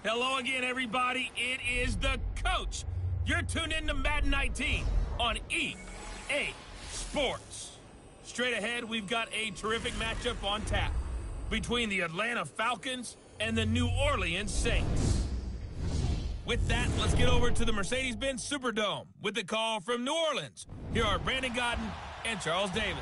Hello again, everybody. It is the coach. You're tuned in to Madden 19 on EA Sports. Straight ahead, we've got a terrific matchup on tap between the Atlanta Falcons and the New Orleans Saints. With that, let's get over to the Mercedes-Benz Superdome with the call from New Orleans. Here are Brandon Godden and Charles Davis.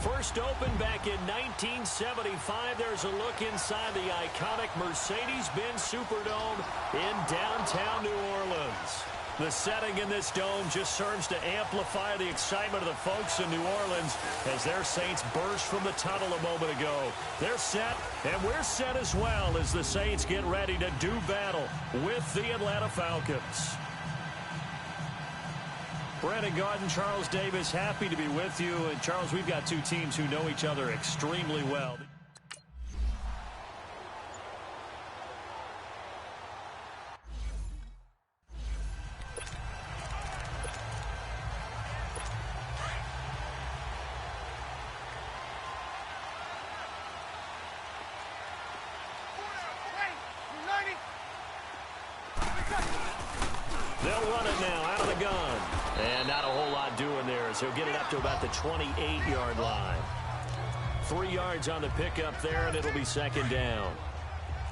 First opened back in 1975, there's a look inside the iconic Mercedes-Benz Superdome in downtown New Orleans. The setting in this dome just serves to amplify the excitement of the folks in New Orleans as their Saints burst from the tunnel a moment ago. They're set, and we're set as well as the Saints get ready to do battle with the Atlanta Falcons. Brandon Godden, Charles Davis, happy to be with you. And Charles, we've got two teams who know each other extremely well. They'll run it now out of the gun. And not a whole lot doing there as he'll get it up to about the 28-yard line. 3 yards on the pickup there, and it'll be second down.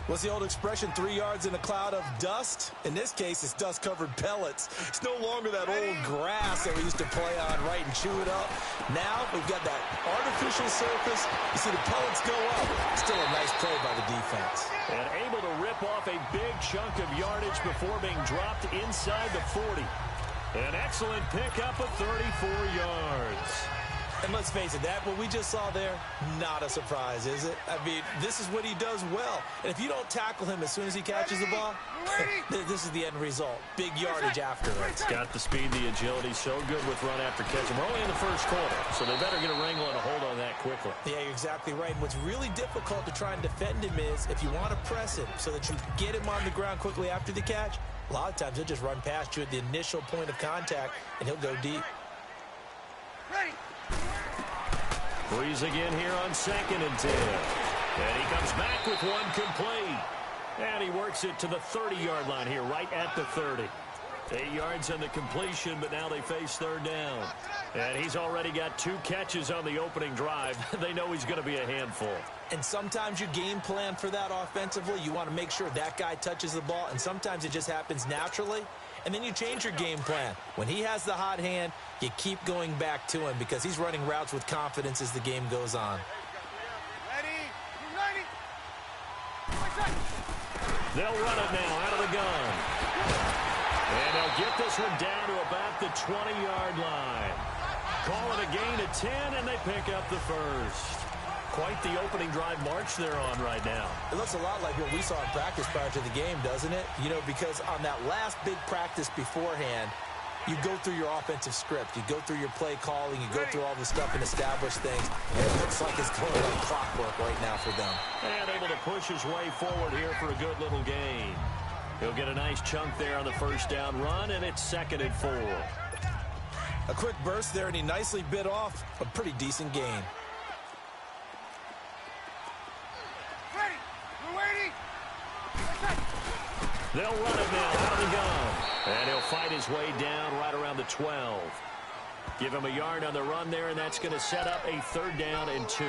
What's the old expression, 3 yards in a cloud of dust? In this case, it's dust-covered pellets. It's no longer that old grass that we used to play on, right, and chew it up. Now we've got that artificial surface. You see the pellets go up. Still a nice play by the defense. And able to rip off a big chunk of yardage before being dropped inside the 40. An excellent pickup of 34 yards. And let's face it, that what we just saw there, not a surprise, is it? I mean, this is what he does well. And if you don't tackle him as soon as he catches the ball, this is the end result. Big yardage afterwards. Got the speed, the agility, so good with run after catch. And we're only in the first quarter, so they better get a wrangle and a hold on that quickly. Yeah, you're exactly right. And what's really difficult to try and defend him is if you want to press him so that you get him on the ground quickly after the catch, a lot of times he'll just run past you at the initial point of contact, and he'll go deep. Ready. Breeze again here on 2nd and 10. And he comes back with one complete. And he works it to the 30-yard line here, right at the 30. 8 yards on the completion, but now they face third down. And he's already got 2 catches on the opening drive. They know he's going to be a handful. And sometimes you game plan for that offensively. You want to make sure that guy touches the ball, and sometimes it just happens naturally. And then you change your game plan. When he has the hot hand, you keep going back to him because he's running routes with confidence as the game goes on. Ready. They'll run it now out of the gun. And they'll get this one down to about the 20-yard line. Call it a gain of 10, and they pick up the first. Quite the opening drive march they're on right now. It looks a lot like what we saw in practice prior to the game, doesn't it? You know, because on that last big practice beforehand, you go through your offensive script. You go through your play calling. You go through all the stuff and establish things. And it looks like it's going like clockwork right now for them. And able to push his way forward here for a good little gain. He'll get a nice chunk there on the first down run, and it's 2nd and 4. A quick burst there, and he nicely bit off a pretty decent gain. They'll run it now out of the gun. And he'll fight his way down right around the 12. Give him a yard on the run there, and that's going to set up a 3rd down and 2.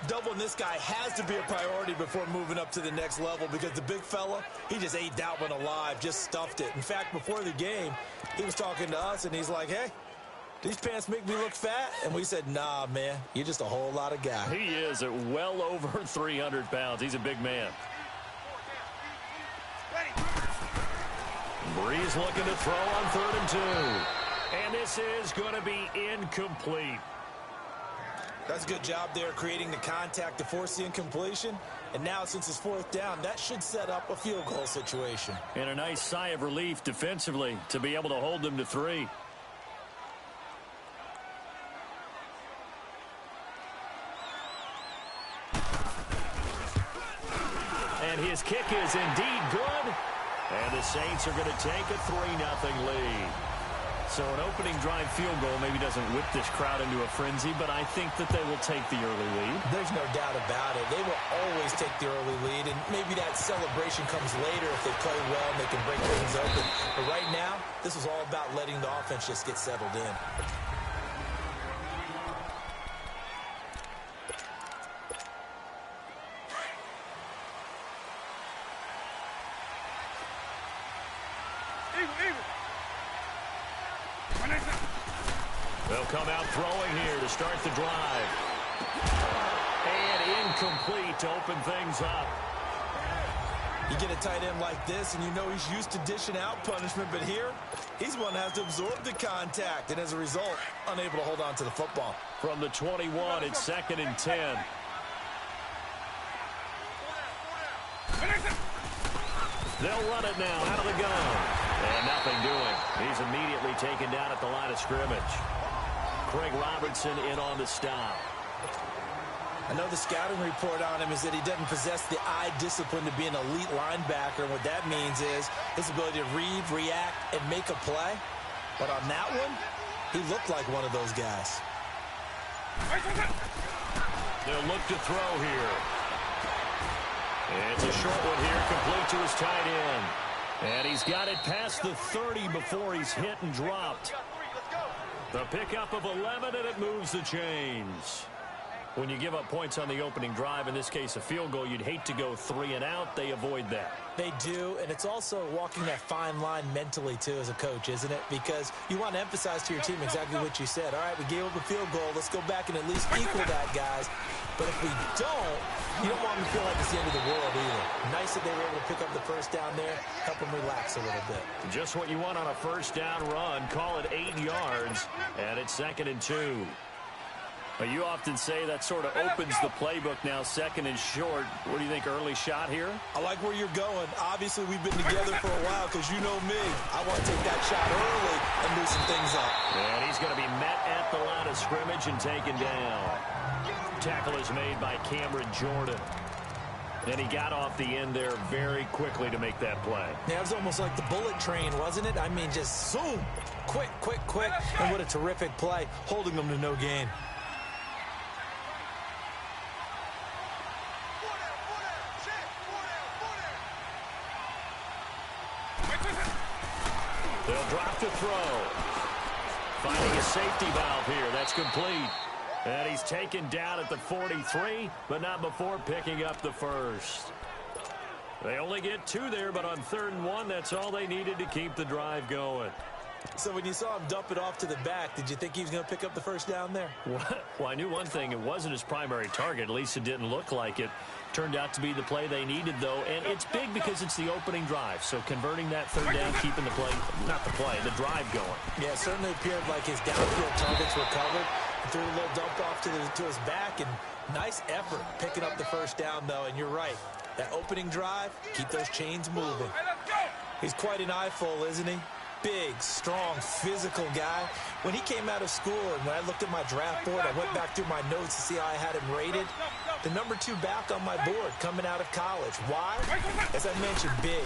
Doubling this guy has to be a priority before moving up to the next level because the big fella, he just ate that one alive, just stuffed it. In fact, before the game, he was talking to us, and he's like, hey, these pants make me look fat? And we said, nah, man, you're just a whole lot of guy. He is at well over 300 pounds. He's a big man. Breeze looking to throw on 3rd and 2. And this is going to be incomplete. That's a good job there, creating the contact to force the incompletion. And now, since it's 4th down, that should set up a field goal situation. And a nice sigh of relief defensively to be able to hold them to 3. And his kick is indeed good. And the Saints are going to take a 3-0 lead. So an opening drive field goal maybe doesn't whip this crowd into a frenzy, but I think that they will take the early lead. There's no doubt about it. They will always take the early lead, and maybe that celebration comes later if they play well and they can break things open. But right now, this is all about letting the offense just get settled in. They'll come out throwing here to start the drive. And incomplete to open things up. You get a tight end like this, and you know he's used to dishing out punishment, but here, he's one that has to absorb the contact, and as a result, unable to hold on to the football. From the 21, it's 2nd and 10. They'll run it now out of the gun. And nothing doing. He's immediately taken down at the line of scrimmage. Craig Robertson in on the stop. I know the scouting report on him is that he doesn't possess the eye discipline to be an elite linebacker. And what that means is his ability to read, react, and make a play. But on that one, he looked like one of those guys. They'll look to throw here. It's a short one here, complete to his tight end. And he's got it past the 30 before he's hit and dropped. The pickup of 11, and it moves the chains. When you give up points on the opening drive, in this case a field goal, you'd hate to go 3 and out. They avoid that. They do, and it's also walking that fine line mentally, too, as a coach, isn't it? Because you want to emphasize to your team exactly what you said. All right, we gave up a field goal. Let's go back and at least equal that, guys. But if we don't, you don't want them to feel like it's the end of the world either. Nice that they were able to pick up the first down there, help them relax a little bit. Just what you want on a first down run. Call it 8 yards, and it's 2nd and 2. You often say that sort of opens the playbook now, 2nd and short. What do you think, early shot here? I like where you're going. Obviously, we've been together for a while because you know me. I want to take that shot early and loosen things up. And he's going to be met at the line of scrimmage and taken down. Tackle is made by Cameron Jordan. And he got off the end there very quickly to make that play. Yeah, it was almost like the bullet train, wasn't it? I mean, just zoom. Quick, quick, quick. And what a terrific play, holding them to no gain. They'll drop to throw. Finding a safety valve here. That's complete. And he's taken down at the 43, but not before picking up the first. They only get 2 there, but on 3rd and 1, that's all they needed to keep the drive going. So when you saw him dump it off to the back, did you think he was going to pick up the first down there? Well, I knew one thing. It wasn't his primary target. At least it didn't look like it. Turned out to be the play they needed, though, and it's big because it's the opening drive. So converting that 3rd down, keeping the play, not the play, the drive going. Yeah, it certainly appeared like his downfield targets were covered. He threw a little dump off to his back, and nice effort picking up the first down, though. And you're right, that opening drive, keep those chains moving. He's quite an eyeful, isn't he? Big, strong, physical guy. When he came out of school and when I looked at my draft board, I went back through my notes to see how I had him rated. The number 2 back on my board coming out of college. Why? As I mentioned, big,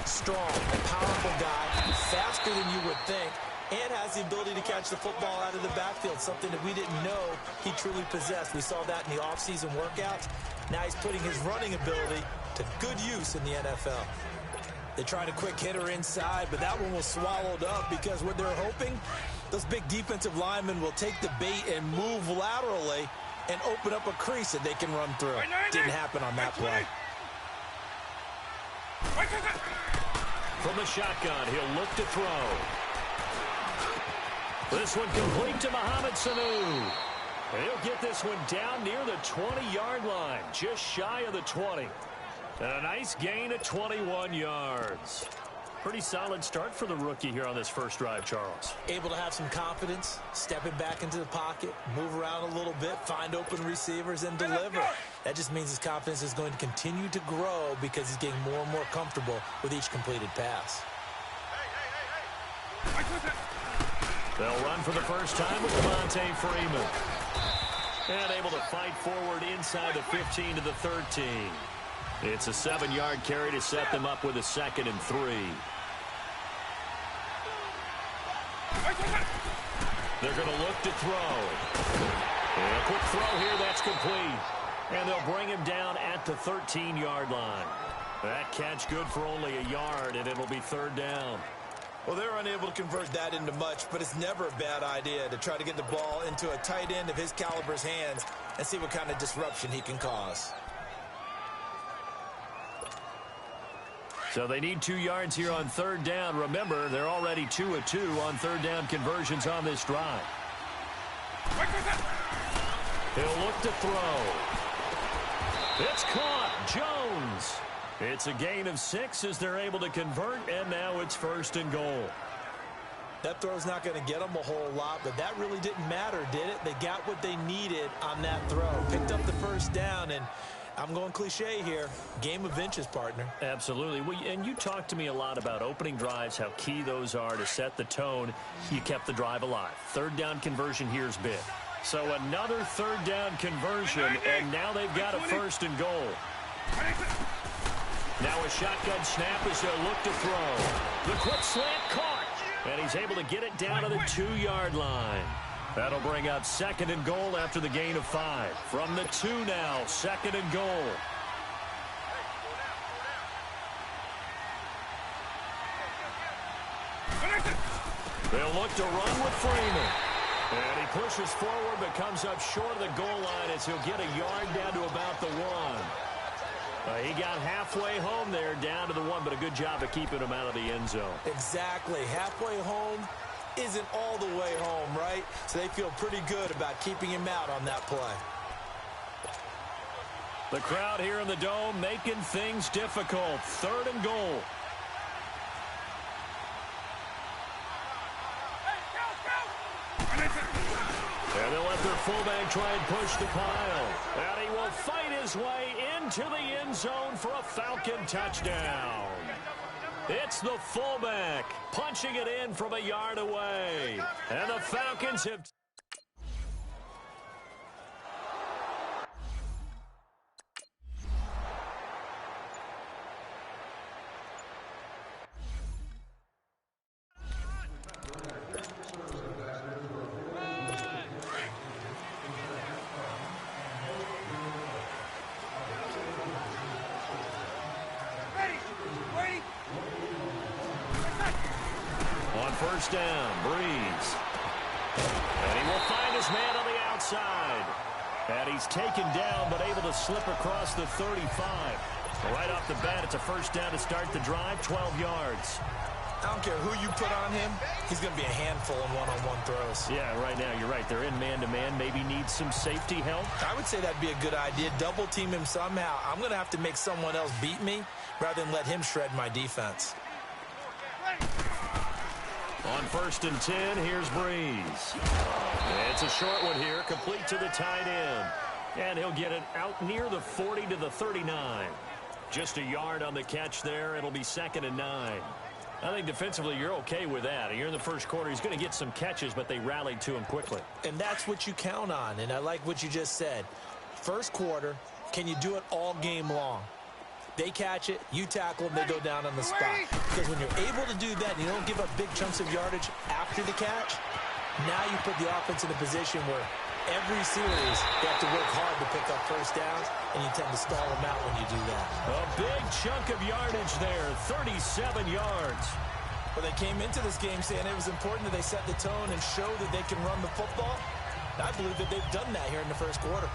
strong, powerful guy, faster than you would think, and has the ability to catch the football out of the backfield, something that we didn't know he truly possessed. We saw that in the offseason workouts. Now he's putting his running ability to good use in the NFL. They tried a quick hitter inside, but that one was swallowed up because what they're hoping, those big defensive linemen will take the bait and move laterally and open up a crease that they can run through. Didn't happen on that play. From the shotgun, he'll look to throw. This one complete to Mohamed Sanu. And he'll get this one down near the 20-yard line, just shy of the 20. And a nice gain of 21 yards. Pretty solid start for the rookie here on this first drive, Charles. Able to have some confidence, stepping back into the pocket, move around a little bit, find open receivers, and deliver. That just means his confidence is going to continue to grow because he's getting more and more comfortable with each completed pass. They'll run for the first time with Devontae Freeman. And able to fight forward inside the 15 to the 13. It's a 7-yard carry to set them up with a 2nd and 3. They're going to look to throw. And a quick throw here, that's complete. And they'll bring him down at the 13-yard line. That catch good for only a yard, and it'll be third down. Well, they're unable to convert that into much, but it's never a bad idea to try to get the ball into a tight end of his caliber's hands and see what kind of disruption he can cause. So they need 2 yards here on third down. Remember, they're already 2 of 2 on third down conversions on this drive. He'll look to throw. It's caught. Jones. It's a gain of 6 as they're able to convert, and now it's first and goal. That throw's not going to get them a whole lot, but that really didn't matter, did it? They got what they needed on that throw. Picked up the first down, and I'm going cliche here. Game of inches, partner. Absolutely. Well, and you talked to me a lot about opening drives, how key those are to set the tone. You kept the drive alive. Third down conversion here is big. So another third down conversion, and now they've got a first and goal. Now a shotgun snap as they'll look to throw. The quick slant caught, and he's able to get it down to the 2-yard line. That'll bring up second and goal after the gain of 5. From the 2 now, second and goal. They'll look to run with Freeman. And he pushes forward but comes up short of the goal line as he'll get a yard down to about the 1. He got halfway home there, down to the 1, but a good job of keeping him out of the end zone. Exactly. Halfway home isn't all the way home, right? So they feel pretty good about keeping him out on that play. The crowd here in the Dome making things difficult. Third and goal. And they'll let their fullback try and push the pile. And he will fight his way into the end zone for a Falcon touchdown. It's the fullback punching it in from a yard away. And the Falcons have... First down, Breeze. And he will find his man on the outside. And he's taken down, but able to slip across the 35. Right off the bat, it's a first down to start the drive, 12 yards. I don't care who you put on him, he's going to be a handful in one-on-one throws. Yeah, right now, you're right. They're in man-to-man, maybe need some safety help. I would say that'd be a good idea. Double team him somehow. I'm going to have to make someone else beat me rather than let him shred my defense. On first and 10, here's Breeze. It's a short one here, complete to the tight end. And he'll get it out near the 40 to the 39. Just a yard on the catch there. It'll be second and 9. I think defensively you're okay with that. You're in the first quarter. He's going to get some catches, but they rallied to him quickly. And that's what you count on, and I like what you just said. First quarter, can you do it all game long? They catch it, you tackle them, they go down on the spot. Because when you're able to do that and you don't give up big chunks of yardage after the catch, now you put the offense in a position where every series they have to work hard to pick up first downs, and you tend to stall them out when you do that. A big chunk of yardage there, 37 yards. Well, they came into this game saying it was important that they set the tone and show that they can run the football. I believe that they've done that here in the first quarter.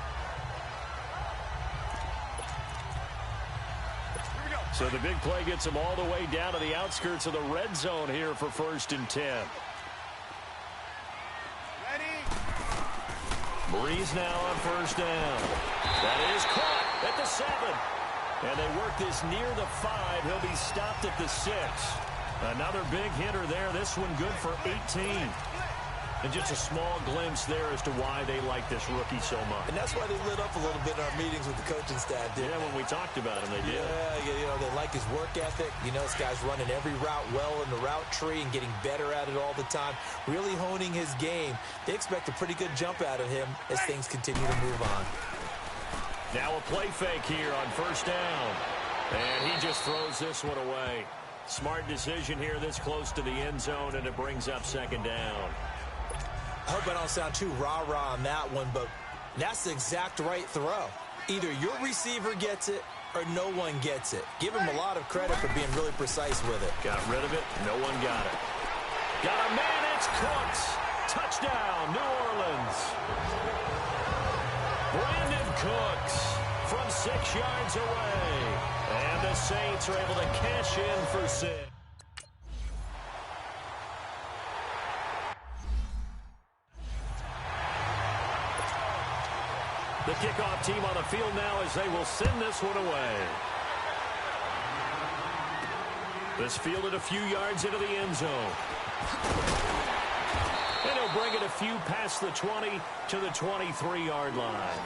So the big play gets them all the way down to the outskirts of the red zone here for first and 10. Ready? Breeze now on first down. That is caught at the 7. And they work this near the 5. He'll be stopped at the 6. Another big hitter there. This one good for 18. And just a small glimpse there as to why they like this rookie so much. And that's why they lit up a little bit in our meetings with the coaching staff, didn't Yeah, when we talked about him, they did. Yeah, you know, they like his work ethic. You know, this guy's running every route well in the route tree and getting better at it all the time, really honing his game. They expect a pretty good jump out of him as things continue to move on. Now a play fake here on first down. And he just throws this one away. Smart decision here this close to the end zone, and it brings up second down. I hope I don't sound too rah-rah on that one, but that's the exact right throw. Either your receiver gets it or no one gets it. Give him a lot of credit for being really precise with it. Got rid of it. No one got it. Got a man. It's Cooks. Touchdown, New Orleans. Brandon Cooks from 6 yards away. And the Saints are able to cash in for 6. The kickoff team on the field now as they will send this one away. This fielded a few yards into the end zone. And he'll bring it a few past the 20 to the 23-yard line.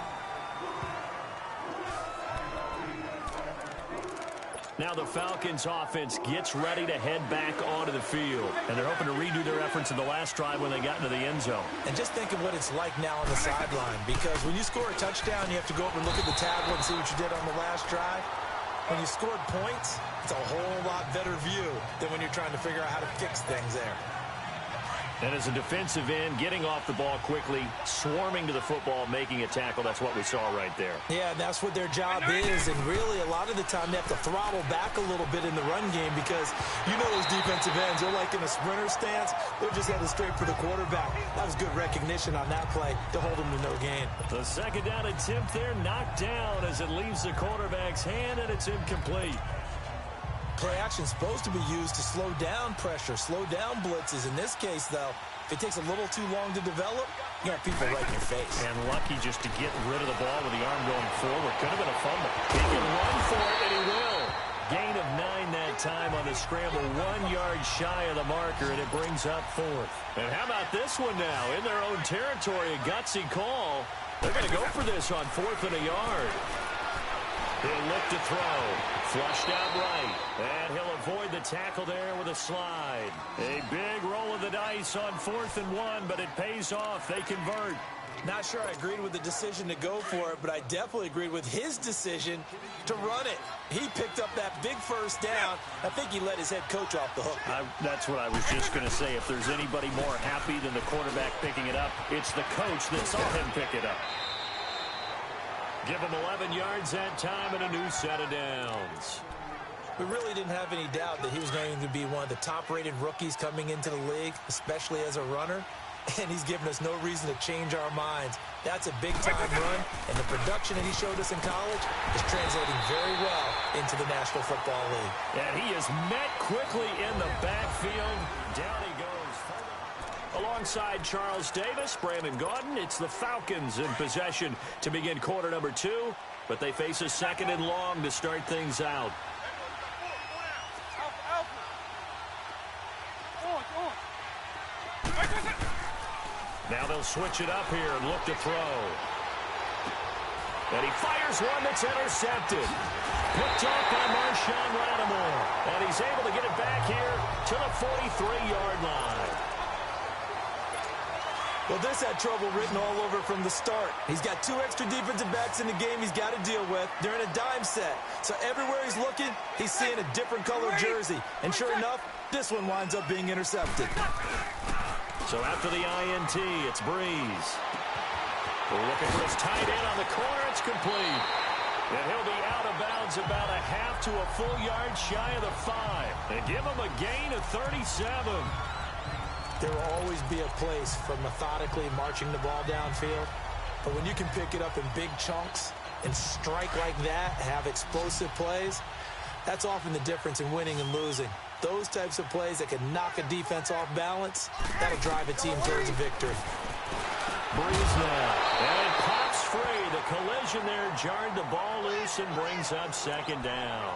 Now the Falcons offense gets ready to head back onto the field. And they're hoping to redo their efforts in the last drive when they got into the end zone. And just think of what it's like now on the sideline. Because when you score a touchdown, you have to go over and look at the tablet and see what you did on the last drive. When you scored points, it's a whole lot better view than when you're trying to figure out how to fix things there. And as a defensive end, getting off the ball quickly, swarming to the football, making a tackle, that's what we saw right there. Yeah, and that's what their job is. And really, a lot of the time, they have to throttle back a little bit in the run game because you know those defensive ends, they're like in a sprinter stance. They're just headed straight for the quarterback. That was good recognition on that play to hold them to no gain. The second down attempt there knocked down as it leaves the quarterback's hand, and it's incomplete. Play action is supposed to be used to slow down pressure, slow down blitzes. In this case, though, if it takes a little too long to develop, you got people right in your face. And lucky just to get rid of the ball with the arm going forward. Could have been a fumble. He can run for it, and he will. Gain of 9 that time on the scramble, 1 yard shy of the marker, and it brings up 4th. And how about this one now? In their own territory, a gutsy call. They're going to go for this on 4th and a yard. He'll look to throw. Flushed out right. And he'll avoid the tackle there with a slide. A big roll of the dice on 4th and 1, but it pays off. They convert. Not sure I agreed with the decision to go for it, but I definitely agreed with his decision to run it. He picked up that big first down. I think he let his head coach off the hook. That's what I was just going to say. If there's anybody more happy than the quarterback picking it up, it's the coach that saw him pick it up. Give him 11 yards that time and a new set of downs. We really didn't have any doubt that he was going to be one of the top-rated rookies coming into the league, especially as a runner. And he's given us no reason to change our minds. That's a big-time run, and the production that he showed us in college is translating very well into the National Football League. And he is met quickly in the backfield. Down he goes. Alongside Charles Davis, Brandon Gaudin, it's the Falcons in possession to begin quarter number 2, but they face a 2nd and long to start things out. Now they'll switch it up here and look to throw. And he fires one that's intercepted. Picked off by Marshawn Lattimore. And he's able to get it back here to the 43-yard line. Well, this had trouble written all over from the start. He's got 2 extra defensive backs in the game he's got to deal with. They're in a dime set. So everywhere he's looking, he's seeing a different color jersey. And sure enough, this one winds up being intercepted. So after the INT, it's Breeze. We're looking for his tight end on the corner. It's complete. And he'll be out of bounds about a half to a full yard shy of the 5. And give him a gain of 37. There will always be a place for methodically marching the ball downfield. But when you can pick it up in big chunks and strike like that, have explosive plays, that's often the difference in winning and losing. Those types of plays that can knock a defense off balance, that'll drive a team towards a victory. Breeze now. And it pops free. The collision there jarred the ball loose and brings up 2nd down.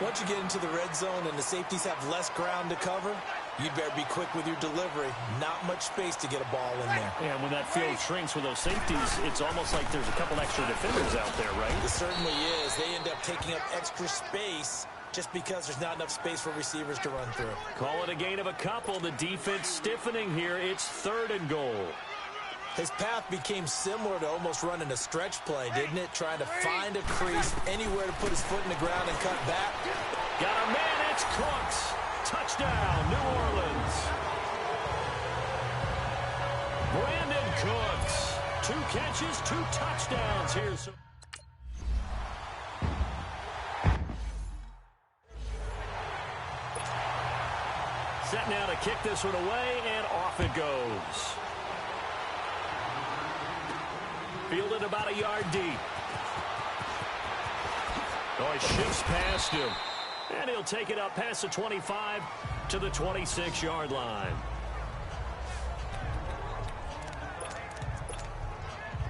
Once you get into the red zone and the safeties have less ground to cover, you'd better be quick with your delivery. Not much space to get a ball in there. And when that field shrinks with those safeties, it's almost like there's a couple extra defenders out there, right? It certainly is. They end up taking up extra space just because there's not enough space for receivers to run through. Call it a gain of a couple. The defense stiffening here. It's 3rd and goal. His path became similar to almost running a stretch play, didn't it? Trying to find a crease, anywhere to put his foot in the ground and cut back. Got a man. It's Cooks. Touchdown, New Orleans. Brandon Cooks. 2 catches, 2 touchdowns here. Set now to kick this one away, and off it goes. Fielded about a yard deep. Oh, he shifts past him. And he'll take it up past the 25 to the 26-yard line.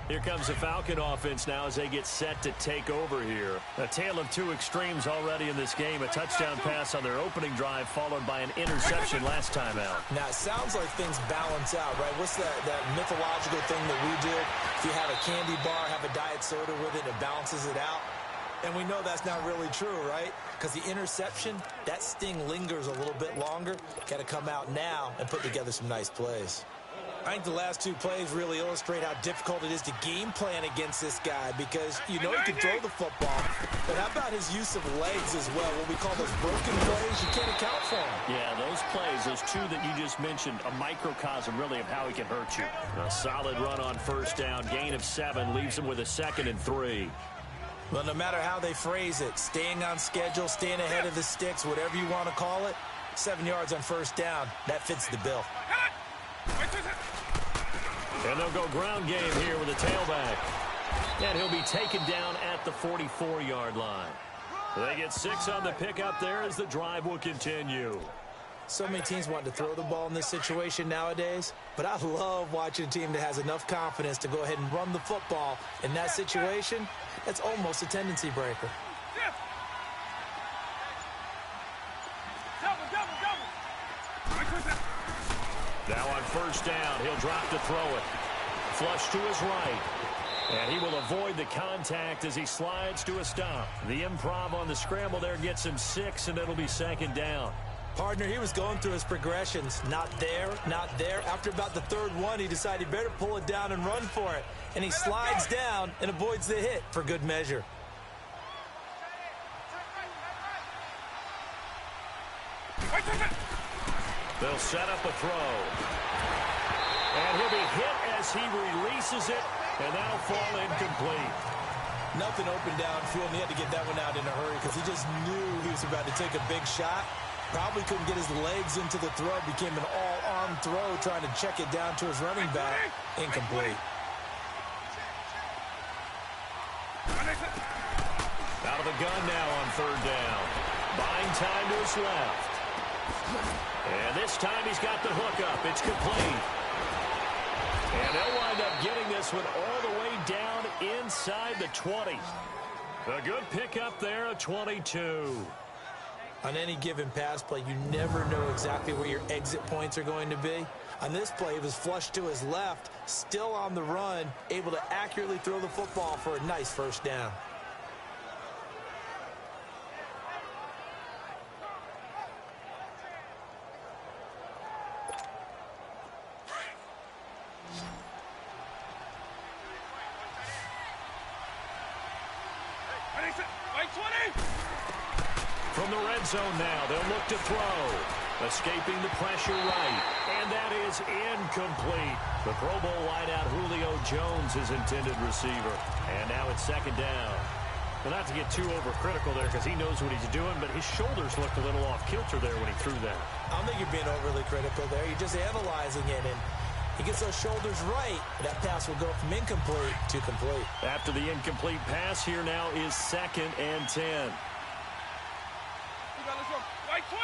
Here comes the Falcon offense now as they get set to take over here. A tale of 2 extremes already in this game. A touchdown pass on their opening drive followed by an interception last time out. Now, it sounds like things balance out, right? What's that mythological thing that we do? If you have a candy bar, have a diet soda with it, it balances it out. And we know that's not really true, right? Because the interception, that sting lingers a little bit longer. Got to come out now and put together some nice plays. I think the last 2 plays really illustrate how difficult it is to game plan against this guy because you know he can throw the football, but how about his use of legs as well? What we call those broken plays, you can't account for them. Yeah, those plays, those 2 that you just mentioned, a microcosm really of how he can hurt you. A solid run on first down, gain of 7, leaves him with a 2nd and 3. Well, no matter how they phrase it, staying on schedule, staying ahead of the sticks, whatever you want to call it, 7 yards on first down, that fits the bill. And they'll go ground game here with a tailback. And he'll be taken down at the 44-yard line. They get 6 on the pickup there as the drive will continue. So many teams want to throw the ball in this situation nowadays, but I love watching a team that has enough confidence to go ahead and run the football. In that situation, that's almost a tendency breaker. Now on first down, he'll drop to throw it. Flush to his right. And he will avoid the contact as he slides to a stop. The improv on the scramble there gets him 6, and it'll be 2nd down. Partner, he was going through his progressions. Not there, not there. After about the 3rd one, he decided he better pull it down and run for it. And he slides down and avoids the hit for good measure. They'll set up a throw. And he'll be hit as he releases it, and that'll fall incomplete. Nothing open downfield, and he had to get that one out in a hurry because he just knew he was about to take a big shot. Probably couldn't get his legs into the throw. Became an all-arm throw, trying to check it down to his running back. Incomplete. Out of the gun now on 3rd down. Buying time to his left. And this time he's got the hookup. It's complete. And they'll wind up getting this one all the way down inside the 20. A good pickup there, a 22. On any given pass play, you never know exactly where your exit points are going to be. On this play, it was flushed to his left, still on the run, able to accurately throw the football for a nice first down. From the red zone now, they'll look to throw. Escaping the pressure right. And that is incomplete. The Pro Bowl wideout Julio Jones, his intended receiver. And now it's 2nd down. Well, not to get too overcritical there because he knows what he's doing, but his shoulders looked a little off kilter there when he threw that. I don't think you're being overly critical there. You're just analyzing it, and he gets those shoulders right. That pass will go from incomplete to complete. After the incomplete pass, here now is 2nd and 10. White 20!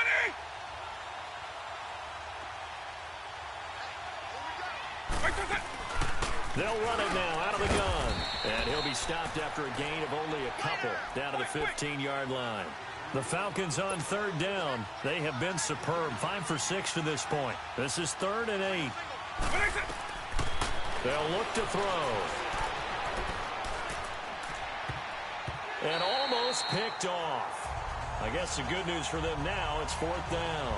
They'll run it now out of the gun. And he'll be stopped after a gain of only a couple down to the 15-yard line. The Falcons on 3rd down. They have been superb. 5 for 6 to this point. This is 3rd and 8. They'll look to throw. And almost picked off. I guess the good news for them now, it's 4th down.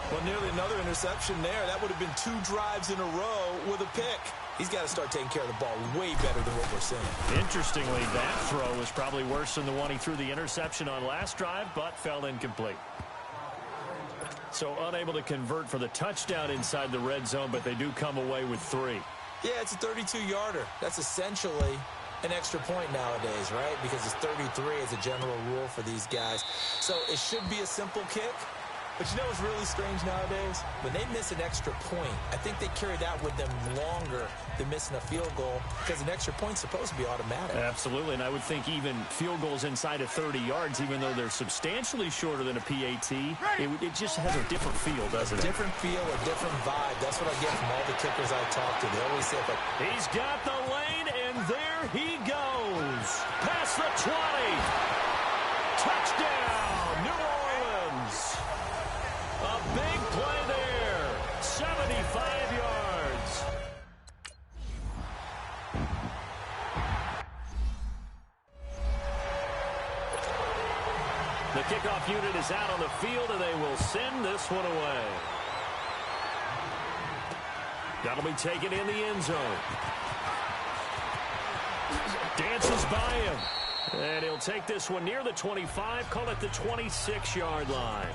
Well, nearly another interception there. That would have been 2 drives in a row with a pick. He's got to start taking care of the ball way better than what we're seeing. Interestingly, that throw was probably worse than the one he threw the interception on last drive, but fell incomplete. So unable to convert for the touchdown inside the red zone, but they do come away with 3. Yeah, it's a 32-yarder. That's essentially an extra point nowadays, right? Because it's 33 as a general rule for these guys. So it should be a simple kick. But you know what's really strange nowadays? When they miss an extra point, I think they carry that with them longer than missing a field goal because an extra point's supposed to be automatic. Absolutely, and I would think even field goals inside of 30 yards, even though they're substantially shorter than a PAT, it just has a different feel, doesn't it? A different feel, a different vibe. That's what I get from all the kickers I talk to. They always say, but he's got the lane, and there he goes. Past the 20. Touchdown, New Orleans. A big play there, 75 yards. The kickoff unit is out on the field, and they will send this one away. That'll be taken in the end zone. Dances by him. And he'll take this one near the 25, call it the 26-yard line.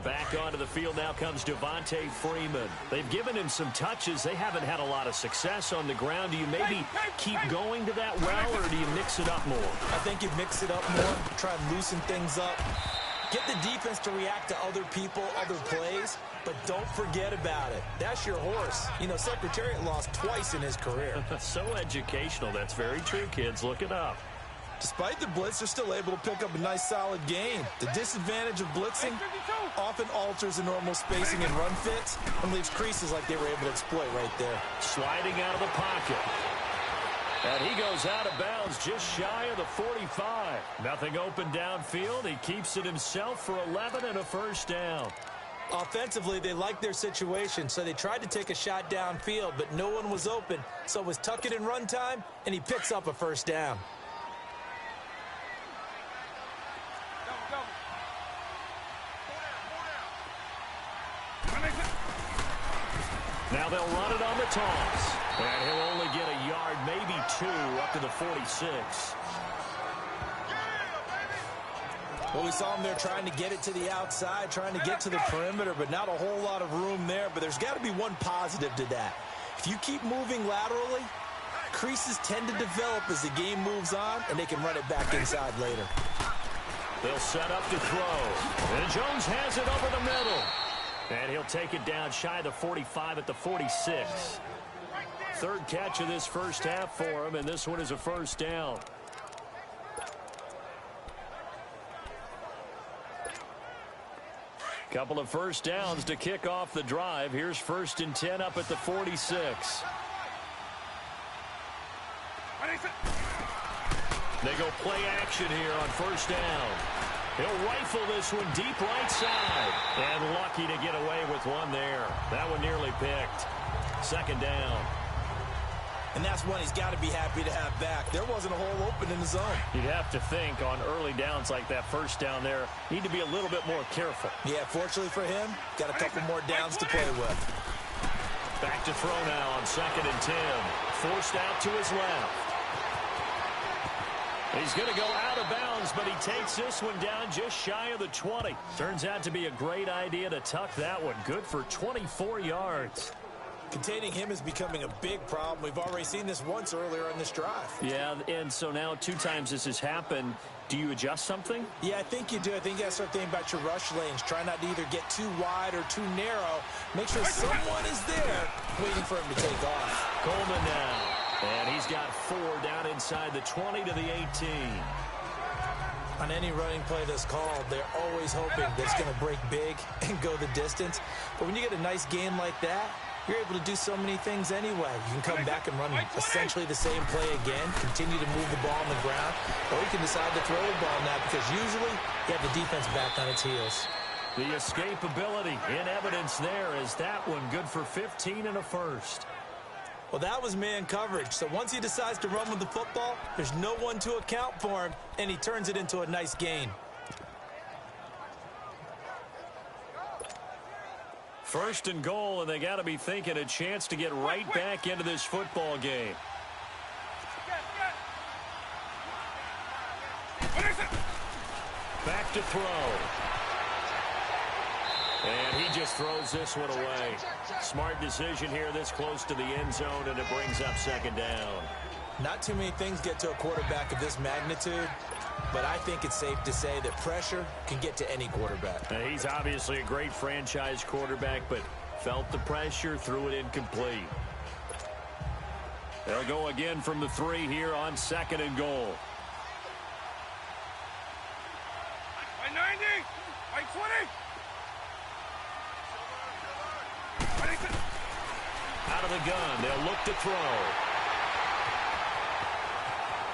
Back onto the field now comes Devontae Freeman. They've given him some touches. They haven't had a lot of success on the ground. Do you maybe keep going to that well, or do you mix it up more? I think you mix it up more, try and loosen things up. Get the defense to react to other people, other plays, but don't forget about it. That's your horse. You know, Secretariat lost twice in his career. So educational. That's very true, kids. Look it up. Despite the blitz, they're still able to pick up a nice solid gain. The disadvantage of blitzing often alters the normal spacing and run fits and leaves creases like they were able to exploit right there. Sliding out of the pocket. And he goes out of bounds just shy of the 45. Nothing open downfield. He keeps it himself for 11 and a first down. Offensively, they liked their situation, so they tried to take a shot downfield, but no one was open. So it was tuck it in run time, and he picks up a first down. Now they'll run it on the toss. And he'll only get a yard, maybe 2, up to the 46. Well, we saw him there trying to get it to the outside, trying to get to the perimeter, but not a whole lot of room there. But there's got to be one positive to that. If you keep moving laterally, creases tend to develop as the game moves on, and they can run it back inside later. They'll set up to throw. And Jones has it over the middle. And he'll take it down shy of the 45 at the 46. Third catch of this first half for him, and this one is a first down. Couple of first downs to kick off the drive. Here's 1st and 10 up at the 46. They go play action here on first down. He'll rifle this one deep right side. And lucky to get away with one there. That one nearly picked. 2nd down. And that's one he's got to be happy to have back. There wasn't a hole open in the zone. You'd have to think on early downs like that first down there, need to be a little bit more careful. Yeah, fortunately for him, got a couple more downs to play with. Back to throw now on 2nd and 10. Forced out to his left. He's going to go out of bounds, but he takes this one down just shy of the 20. Turns out to be a great idea to tuck that one. Good for 24 yards. Containing him is becoming a big problem. We've already seen this once earlier in this drive. Yeah, and so now 2 times this has happened. Do you adjust something? Yeah, I think you do. I think you got to start thinking about your rush lanes. Try not to either get too wide or too narrow. Make sure someone is there waiting for him to take off. Coleman now. And he's got 4 down inside the 20 to the 18. On any running play that's called, they're always hoping that it's going to break big and go the distance. But when you get a nice game like that, you're able to do so many things anyway. You can come back and run essentially the same play again, continue to move the ball on the ground, or you can decide to throw the ball now because usually you have the defense back on its heels. The escapability in evidence there is that one good for 15 and a first. Well, that was man coverage. So once he decides to run with the football, there's no one to account for him, and he turns it into a nice gain. First and goal, and they got to be thinking a chance to get right back into this football game. Back to throw. And he just throws this one away. Smart decision here this close to the end zone, and it brings up second down. Not too many things get to a quarterback of this magnitude, but I think it's safe to say that pressure can get to any quarterback. Now, he's obviously a great franchise quarterback, but felt the pressure, threw it incomplete. They'll go again from the 3 here on second and goal. By 90, by 20. Out of the gun, they'll look to throw.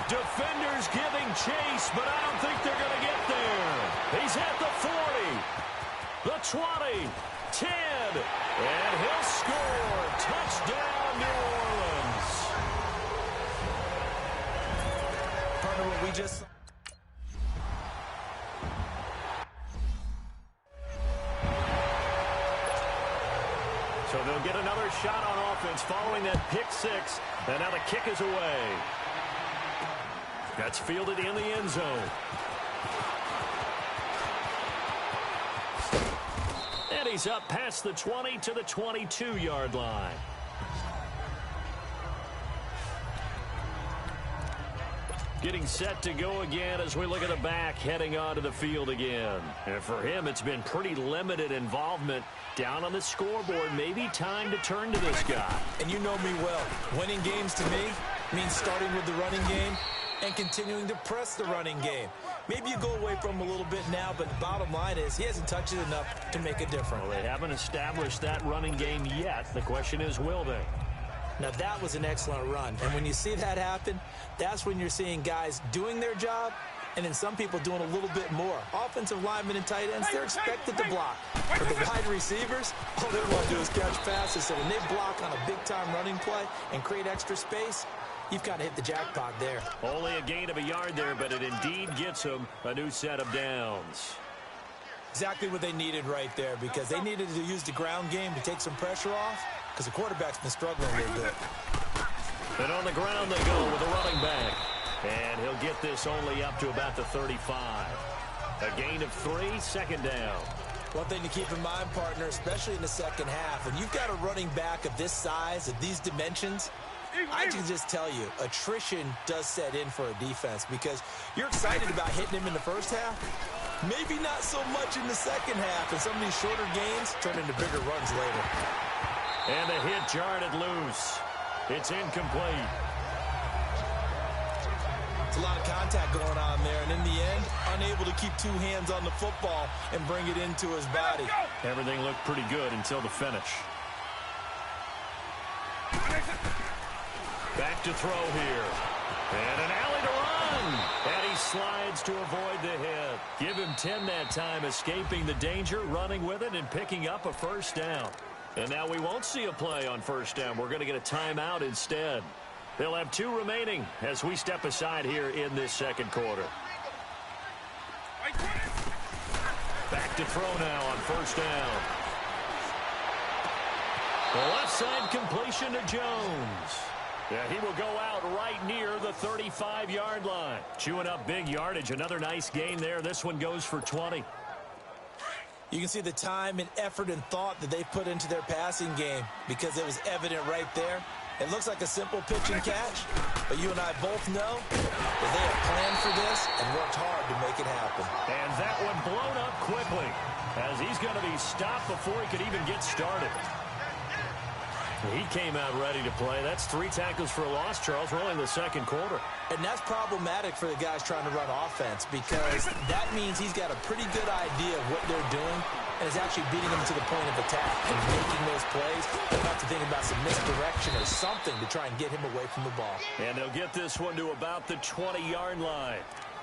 Defenders giving chase, but I don't think they're going to get there. He's at the 40, the 20, 10, and he'll score. Touchdown, New Orleans. Partner, what we just... So they'll get another shot on offense following that pick 6, and now the kick is away. That's fielded in the end zone. And he's up past the 20 to the 22-yard line. Getting set to go again as we look at the back heading onto the field again. And for him, it's been pretty limited involvement down on the scoreboard. Maybe time to turn to this guy. And you know me well. Winning games to me means starting with the running game and continuing to press the running game. Maybe you go away from him a little bit now, but the bottom line is he hasn't touched it enough to make a difference. Well, they haven't established that running game yet. The question is, will they? Now, that was an excellent run. And when you see that happen, that's when you're seeing guys doing their job and then some people doing a little bit more. Offensive linemen and tight ends, they're expected to block. But the wide receivers, all they want to do is catch passes. So when they block on a big-time running play and create extra space, you've got to hit the jackpot there. Only a gain of a yard there, but it indeed gets them a new set of downs. Exactly what they needed right there, because they needed to use the ground game to take some pressure off, because the quarterback's been struggling a little bit. And on the ground they go with a running back. And he'll get this only up to about the 35. A gain of 3, second down. One thing to keep in mind, partner, especially in the second half, when you've got a running back of this size, of these dimensions, I can just tell you, attrition does set in for a defense, because you're excited about hitting him in the first half, maybe not so much in the second half, and some of these shorter gains turn into bigger runs later. And the hit jarred it loose. It's incomplete. It's a lot of contact going on there, and in the end, unable to keep two hands on the football and bring it into his body. Everything looked pretty good until the finish. Back to throw here. And an alley to run. And he slides to avoid the hit. Give him 10 that time, escaping the danger, running with it, and picking up a first down. And now we won't see a play on first down. We're going to get a timeout instead. They'll have 2 remaining as we step aside here in this second quarter. Back to throw now on first down. The left side completion to Jones. Yeah, he will go out right near the 35-yard line. Chewing up big yardage. Another nice gain there. This one goes for 20. You can see the time and effort and thought that they put into their passing game, because it was evident right there. It looks like a simple pitch and catch, but you and I both know that they have planned for this and worked hard to make it happen. And that one blown up quickly, as he's going to be stopped before he could even get started. He came out ready to play. That's 3 tackles for a loss, Charles. We're only in the second quarter. And that's problematic for the guys trying to run offense, because that means he's got a pretty good idea of what they're doing and is actually beating them to the point of attack and making those plays. They'll have to think about some misdirection or something to try and get him away from the ball. And they'll get this one to about the 20-yard line.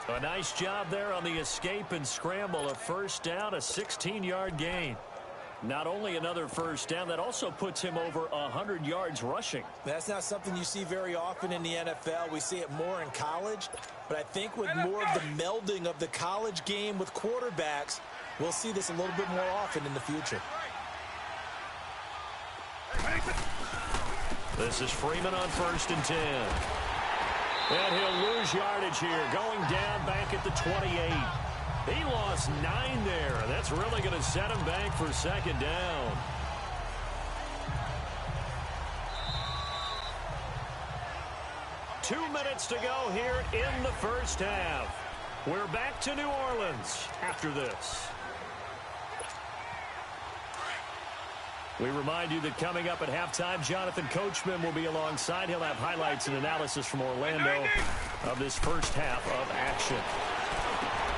A nice job there on the escape and scramble. A first down, a 16-yard gain. Not only another first down, that also puts him over 100 yards rushing. That's not something you see very often in the NFL. We see it more in college. But I think with more of the melding of the college game with quarterbacks, we'll see this a little bit more often in the future. This is Freeman on 1st and 10. And he'll lose yardage here, going down back at the 28. He lost 9 there. That's really going to set him back for 2nd down. Two minutes to go here in the first half. We're back to New Orleans after this. We remind you that coming up at halftime, Jonathan Coachman will be alongside. He'll have highlights and analysis from Orlando of this first half of action.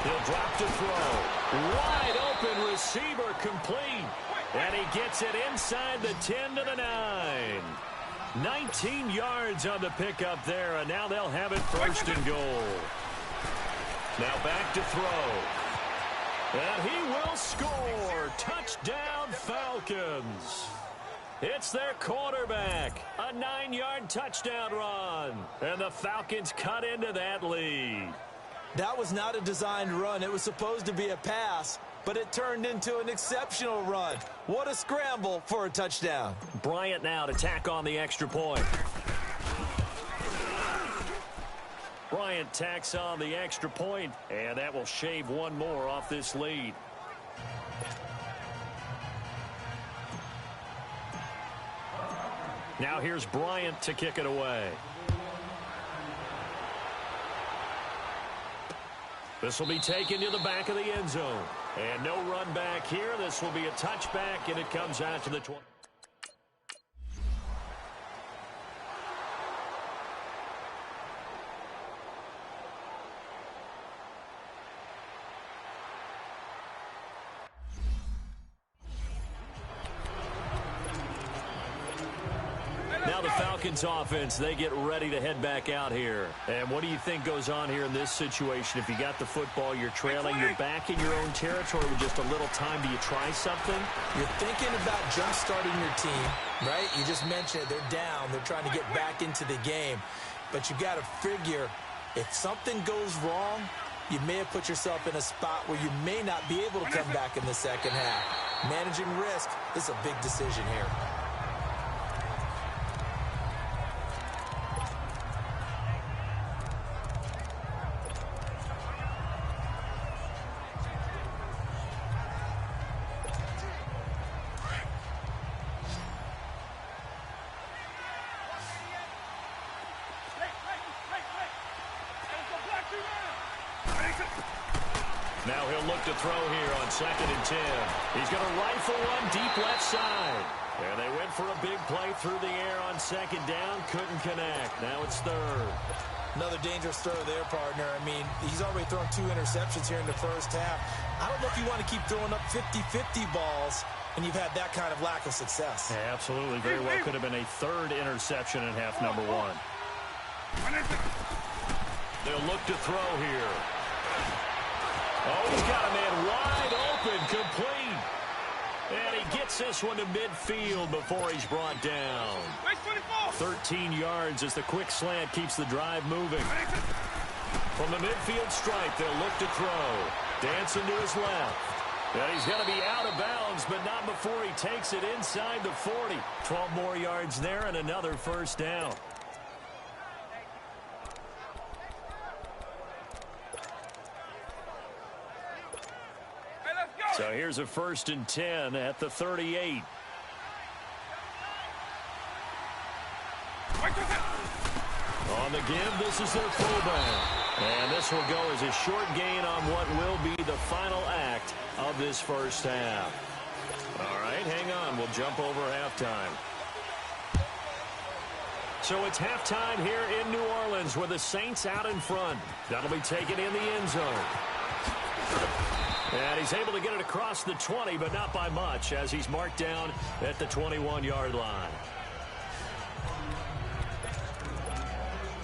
He'll drop to throw. Wide open receiver complete. And he gets it inside the 10 to the 9. 19 yards on the pickup there, and now they'll have it 1st and goal. Now back to throw. And he will score. Touchdown, Falcons. It's their quarterback. A 9-yard touchdown run. And the Falcons cut into that lead. That was not a designed run. It was supposed to be a pass, but it turned into an exceptional run. What a scramble for a touchdown. Bryant now to tack on the extra point. Bryant tacks on the extra point, and that will shave one more off this lead. Now here's Bryant to kick it away. This will be taken to the back of the end zone. And no run back here. This will be a touchback, and it comes out to the 20. Now the Falcons offense, they get ready to head back out here. And what do you think goes on here in this situation? If you got the football, you're trailing, you're back in your own territory with just a little time. Do you try something? You're thinking about jump-starting your team, right? You just mentioned it. They're down. They're trying to get back into the game. But you got to figure, if something goes wrong, you may have put yourself in a spot where you may not be able to come back in the second half. Managing risk is a big decision here. Now he'll look to throw here on 2nd and 10. He's going to rifle one deep left side. And they went for a big play through the air on 2nd down. Couldn't connect. Now it's 3rd. Another dangerous throw there, partner. I mean, he's already thrown 2 interceptions here in the first half. I don't know if you want to keep throwing up 50-50 balls when you've had that kind of lack of success. Yeah, absolutely. Very well could have been a 3rd interception in half number 1. They'll look to throw here. Oh, he's got a man wide open, complete. And he gets this one to midfield before he's brought down. 13 yards as the quick slant keeps the drive moving. From the midfield stripe, they'll look to throw. Dancing to his left. And he's going to be out of bounds, but not before he takes it inside the 40. 12 more yards there and another 1st down. So here's a 1st and 10 at the 38. On the give, this is their fullback. And this will go as a short gain on what will be the final act of this first half. All right, hang on. We'll jump over halftime. So it's halftime here in New Orleans with the Saints out in front. That'll be taken in the end zone. And he's able to get it across the 20, but not by much, as he's marked down at the 21-yard line.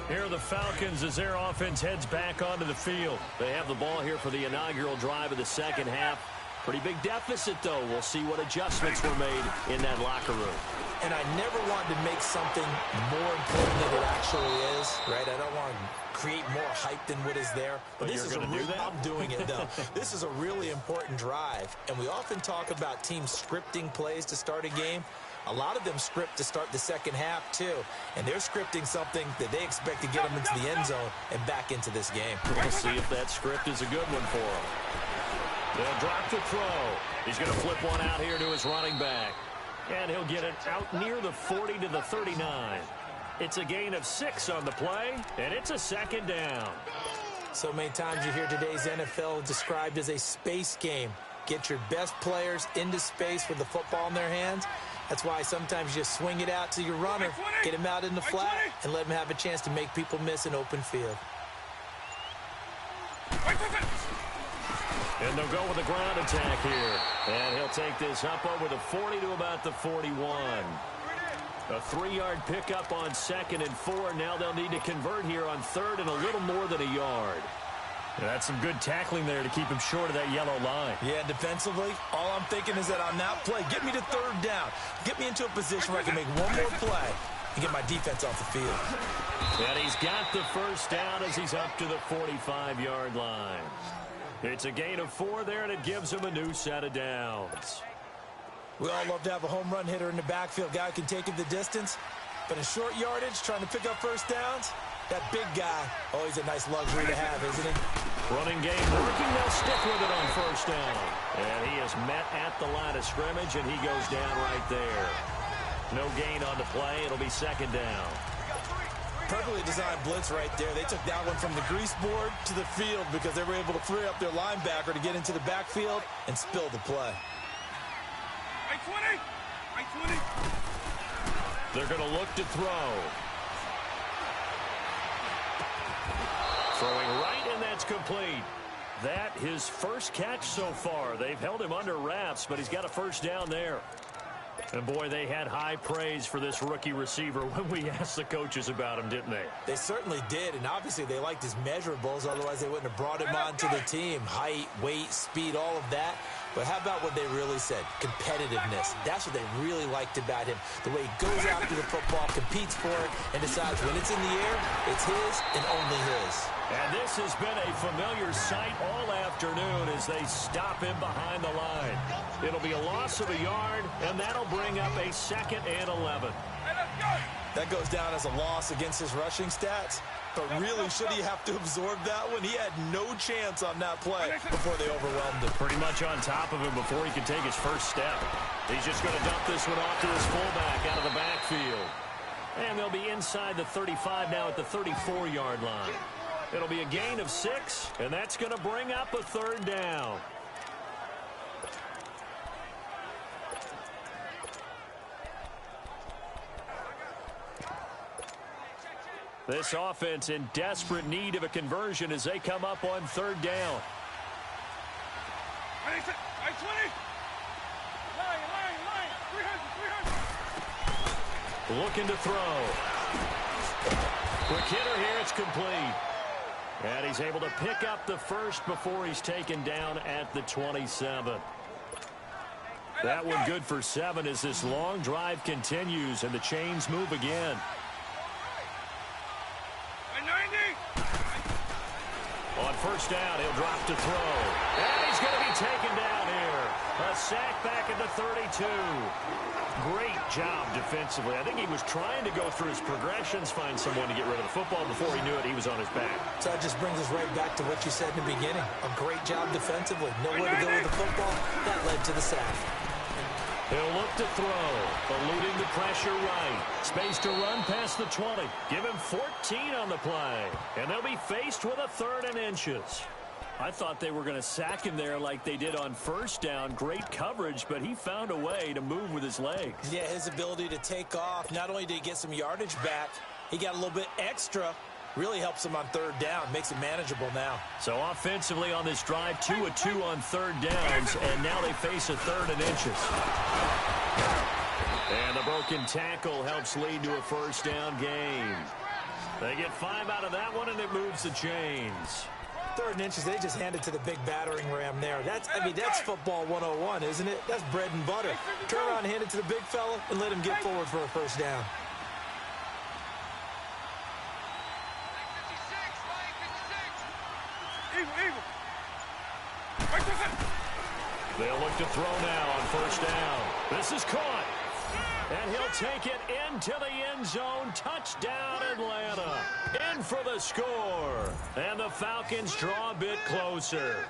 Here are the Falcons as their offense heads back onto the field. They have the ball here for the inaugural drive of the second half. Pretty big deficit, though. We'll see what adjustments were made in that locker room. And I never want to make something more important than it actually is, right? I don't want to create more hype than what is there. But this you're going to do that? I'm doing it, though. This is a really important drive. And we often talk about teams scripting plays to start a game. A lot of them script to start the second half, too. And they're scripting something that they expect to get them into the end zone and back into this game. We'll see if that script is a good one for them. They'll drop the throw. He's going to flip one out here to his running back. And he'll get it out near the 40 to the 39. It's a gain of 6 on the play, and it's a second down. So many times you hear today's NFL described as a space game. Get your best players into space with the football in their hands. That's why sometimes you just swing it out to your runner, get him out in the flat, and let him have a chance to make people miss an open field. And they'll go with a ground attack here. And he'll take this up over the 40 to about the 41. A 3-yard pickup on 2nd and 4. Now they'll need to convert here on 3rd and a little more than a yard. That's some good tackling there to keep him short of that yellow line. Yeah, defensively, all I'm thinking is that on that play, get me to 3rd down. Get me into a position where I can make one more play and get my defense off the field. And he's got the first down as he's up to the 45-yard line. It's a gain of 4 there, and it gives him a new set of downs. We all love to have a home run hitter in the backfield. Guy who can take it the distance. But in short yardage, trying to pick up first downs, that big guy, always a nice luxury to have, isn't he? Running game working. They'll stick with it on first down. And he is met at the line of scrimmage, and he goes down right there. No gain on the play. It'll be second down. Perfectly designed blitz right there. They took that one from the grease board to the field because they were able to free up their linebacker to get into the backfield and spill the play. They're going to look to throw. Throwing right, and that's complete. That his first catch so far. They've held him under wraps, but he's got a first down there. And, boy, they had high praise for this rookie receiver when we asked the coaches about him, didn't they? They certainly did, and obviously they liked his measurables. Otherwise, they wouldn't have brought him onto the team. Height, weight, speed, all of that. But how about what they really said? Competitiveness. That's what they really liked about him. The way he goes after the football, competes for it, and decides when it's in the air, it's his and only his. And this has been a familiar sight all afternoon as they stop him behind the line. It'll be a loss of a yard, and that'll bring up a 2nd and 11. That goes down as a loss against his rushing stats. But really, should he have to absorb that one? He had no chance on that play before they overwhelmed him. Pretty much on top of him before he could take his first step. He's just going to dump this one off to his fullback out of the backfield. And they'll be inside the 35 now at the 34-yard line. It'll be a gain of 6, and that's going to bring up a 3rd down. This offense in desperate need of a conversion as they come up on 3rd down. Looking to throw. Quick hitter here, it's complete. And he's able to pick up the first before he's taken down at the 27. That one good for 7 as this long drive continues and the chains move again. On first down, he'll drop to throw. And he's going to be taken down here. A sack back at the 32. Great job defensively. I think he was trying to go through his progressions, find someone to get rid of the football. Before he knew it, he was on his back. So that just brings us right back to what you said in the beginning. A great job defensively. Nowhere to go with the football. That led to the sack. He'll look to throw, eluding the pressure right. Space to run past the 20. Give him 14 on the play. And they'll be faced with a 3rd and inches. I thought they were going to sack him there like they did on first down. Great coverage, but he found a way to move with his legs. Yeah, his ability to take off. Not only did he get some yardage back, he got a little bit extra. Really helps him on 3rd down. Makes it manageable now. So offensively on this drive, 2 of 2 on 3rd downs, and now they face a 3rd and inches. And the broken tackle helps lead to a first down gain. They get 5 out of that one, and it moves the chains. 3rd and inches, they just hand it to the big battering ram there. That's football 101, isn't it? That's bread and butter. Turn around and hand it to the big fella and let him get forward for a first down. They'll look to throw now on first down. This is caught. And he'll take it into the end zone. Touchdown, Atlanta. In for the score. And the Falcons draw a bit closer.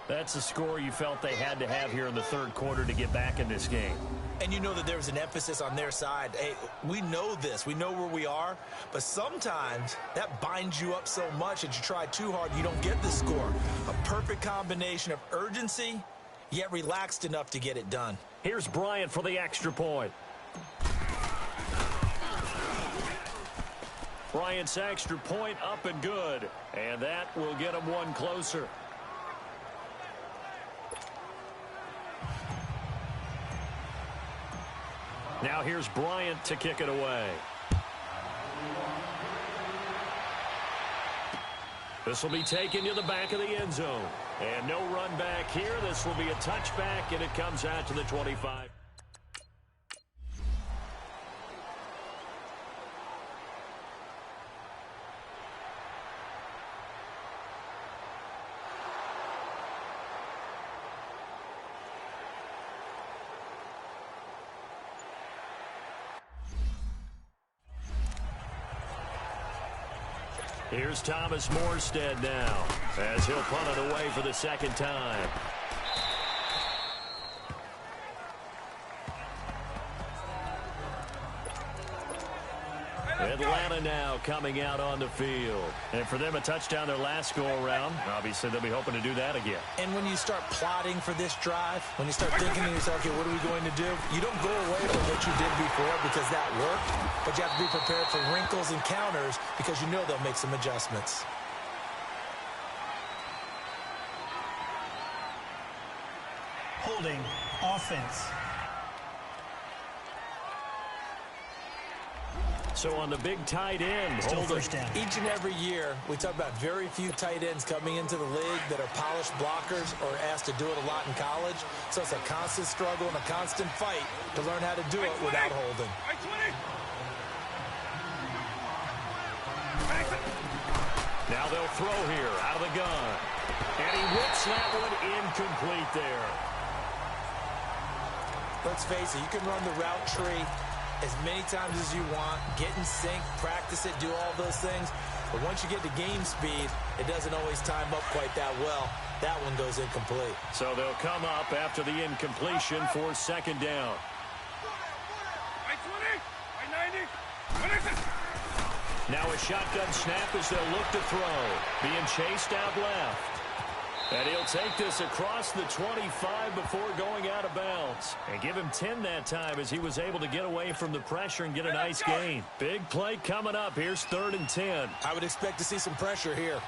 That's a score you felt they had to have here in the third quarter to get back in this game. And you know that there was an emphasis on their side. Hey, we know this. We know where we are. But sometimes that binds you up so much that you try too hard, you don't get the score. A perfect combination of urgency, yet relaxed enough to get it done. Here's Bryant for the extra point. Bryant's extra point up and good. And that will get him one closer. Now here's Bryant to kick it away. This will be taken to the back of the end zone. And no run back here. This will be a touchback, and it comes out to the 25. Here's Thomas Morstead now, as he'll punt it away for the second time. Atlanta now coming out on the field. And for them, a touchdown their last go-around. Obviously, they'll be hoping to do that again. And when you start plotting for this drive, when you start thinking to yourself, okay, what are we going to do? You don't go away from what you did before because that worked, but you have to be prepared for wrinkles and counters because you know they'll make some adjustments. Holding offense. So on the big tight end, Still first down. Each and every year, we talk about very few tight ends coming into the league that are polished blockers or asked to do it a lot in college. So it's a constant struggle and a constant fight to learn how to do it without holding. Now they'll throw here out of the gun. And he whips that one incomplete there. Let's face it, you can run the route tree as many times as you want, get in sync, practice it, do all those things. But once you get to game speed, it doesn't always time up quite that well. That one goes incomplete. So they'll come up after the incompletion for second down. Now a shotgun snap as they'll look to throw. Being chased out left. And he'll take this across the 25 before going out of bounds. And give him 10 that time as he was able to get away from the pressure and get a nice gain. Big play coming up. Here's 3rd and 10. I would expect to see some pressure here.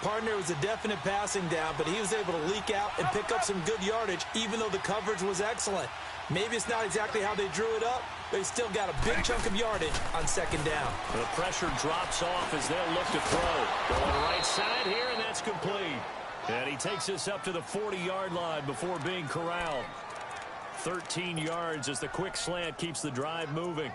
Partner was a definite passing down, but he was able to leak out and pick up some good yardage, even though the coverage was excellent. Maybe it's not exactly how they drew it up, but he still got a big chunk of yardage on second down. The pressure drops off as they'll look to throw. Going right side here, and that's complete. And he takes this up to the 40-yard line before being corralled. 13 yards as the quick slant keeps the drive moving.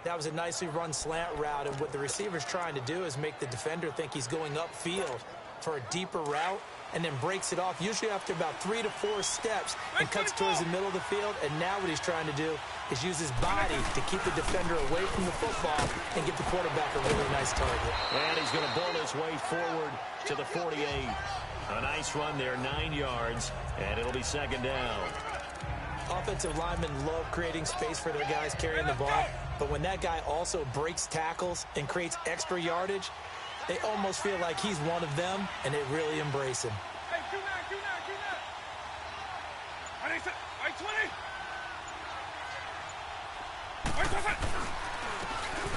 That was a nicely run slant route, and what the receiver's trying to do is make the defender think he's going upfield for a deeper route and then breaks it off, usually after about 3 to 4 steps, and cuts towards the middle of the field. And now what he's trying to do is use his body to keep the defender away from the football and give the quarterback a really nice target. And he's going to bowl his way forward to the 48. A nice run there, 9 yards, and it'll be second down. Offensive linemen love creating space for their guys carrying the ball, but when that guy also breaks tackles and creates extra yardage, they almost feel like he's one of them, and they really embrace him.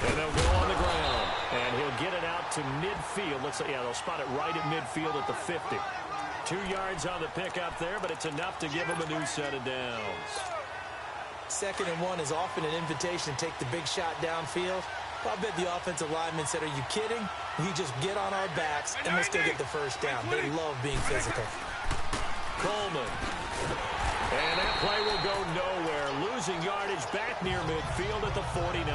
And they'll go on the ground, and he'll get it out to midfield. Looks like, yeah, they'll spot it right at midfield at the 50. 2 yards on the pickup there, but it's enough to give him a new set of downs. 2nd and 1 is often an invitation to take the big shot downfield. Well, I bet the offensive lineman said, are you kidding? We just get on our backs, and we'll still get the first down. They love being physical. Coleman. And that play will go nowhere. Losing yardage back near midfield at the 49.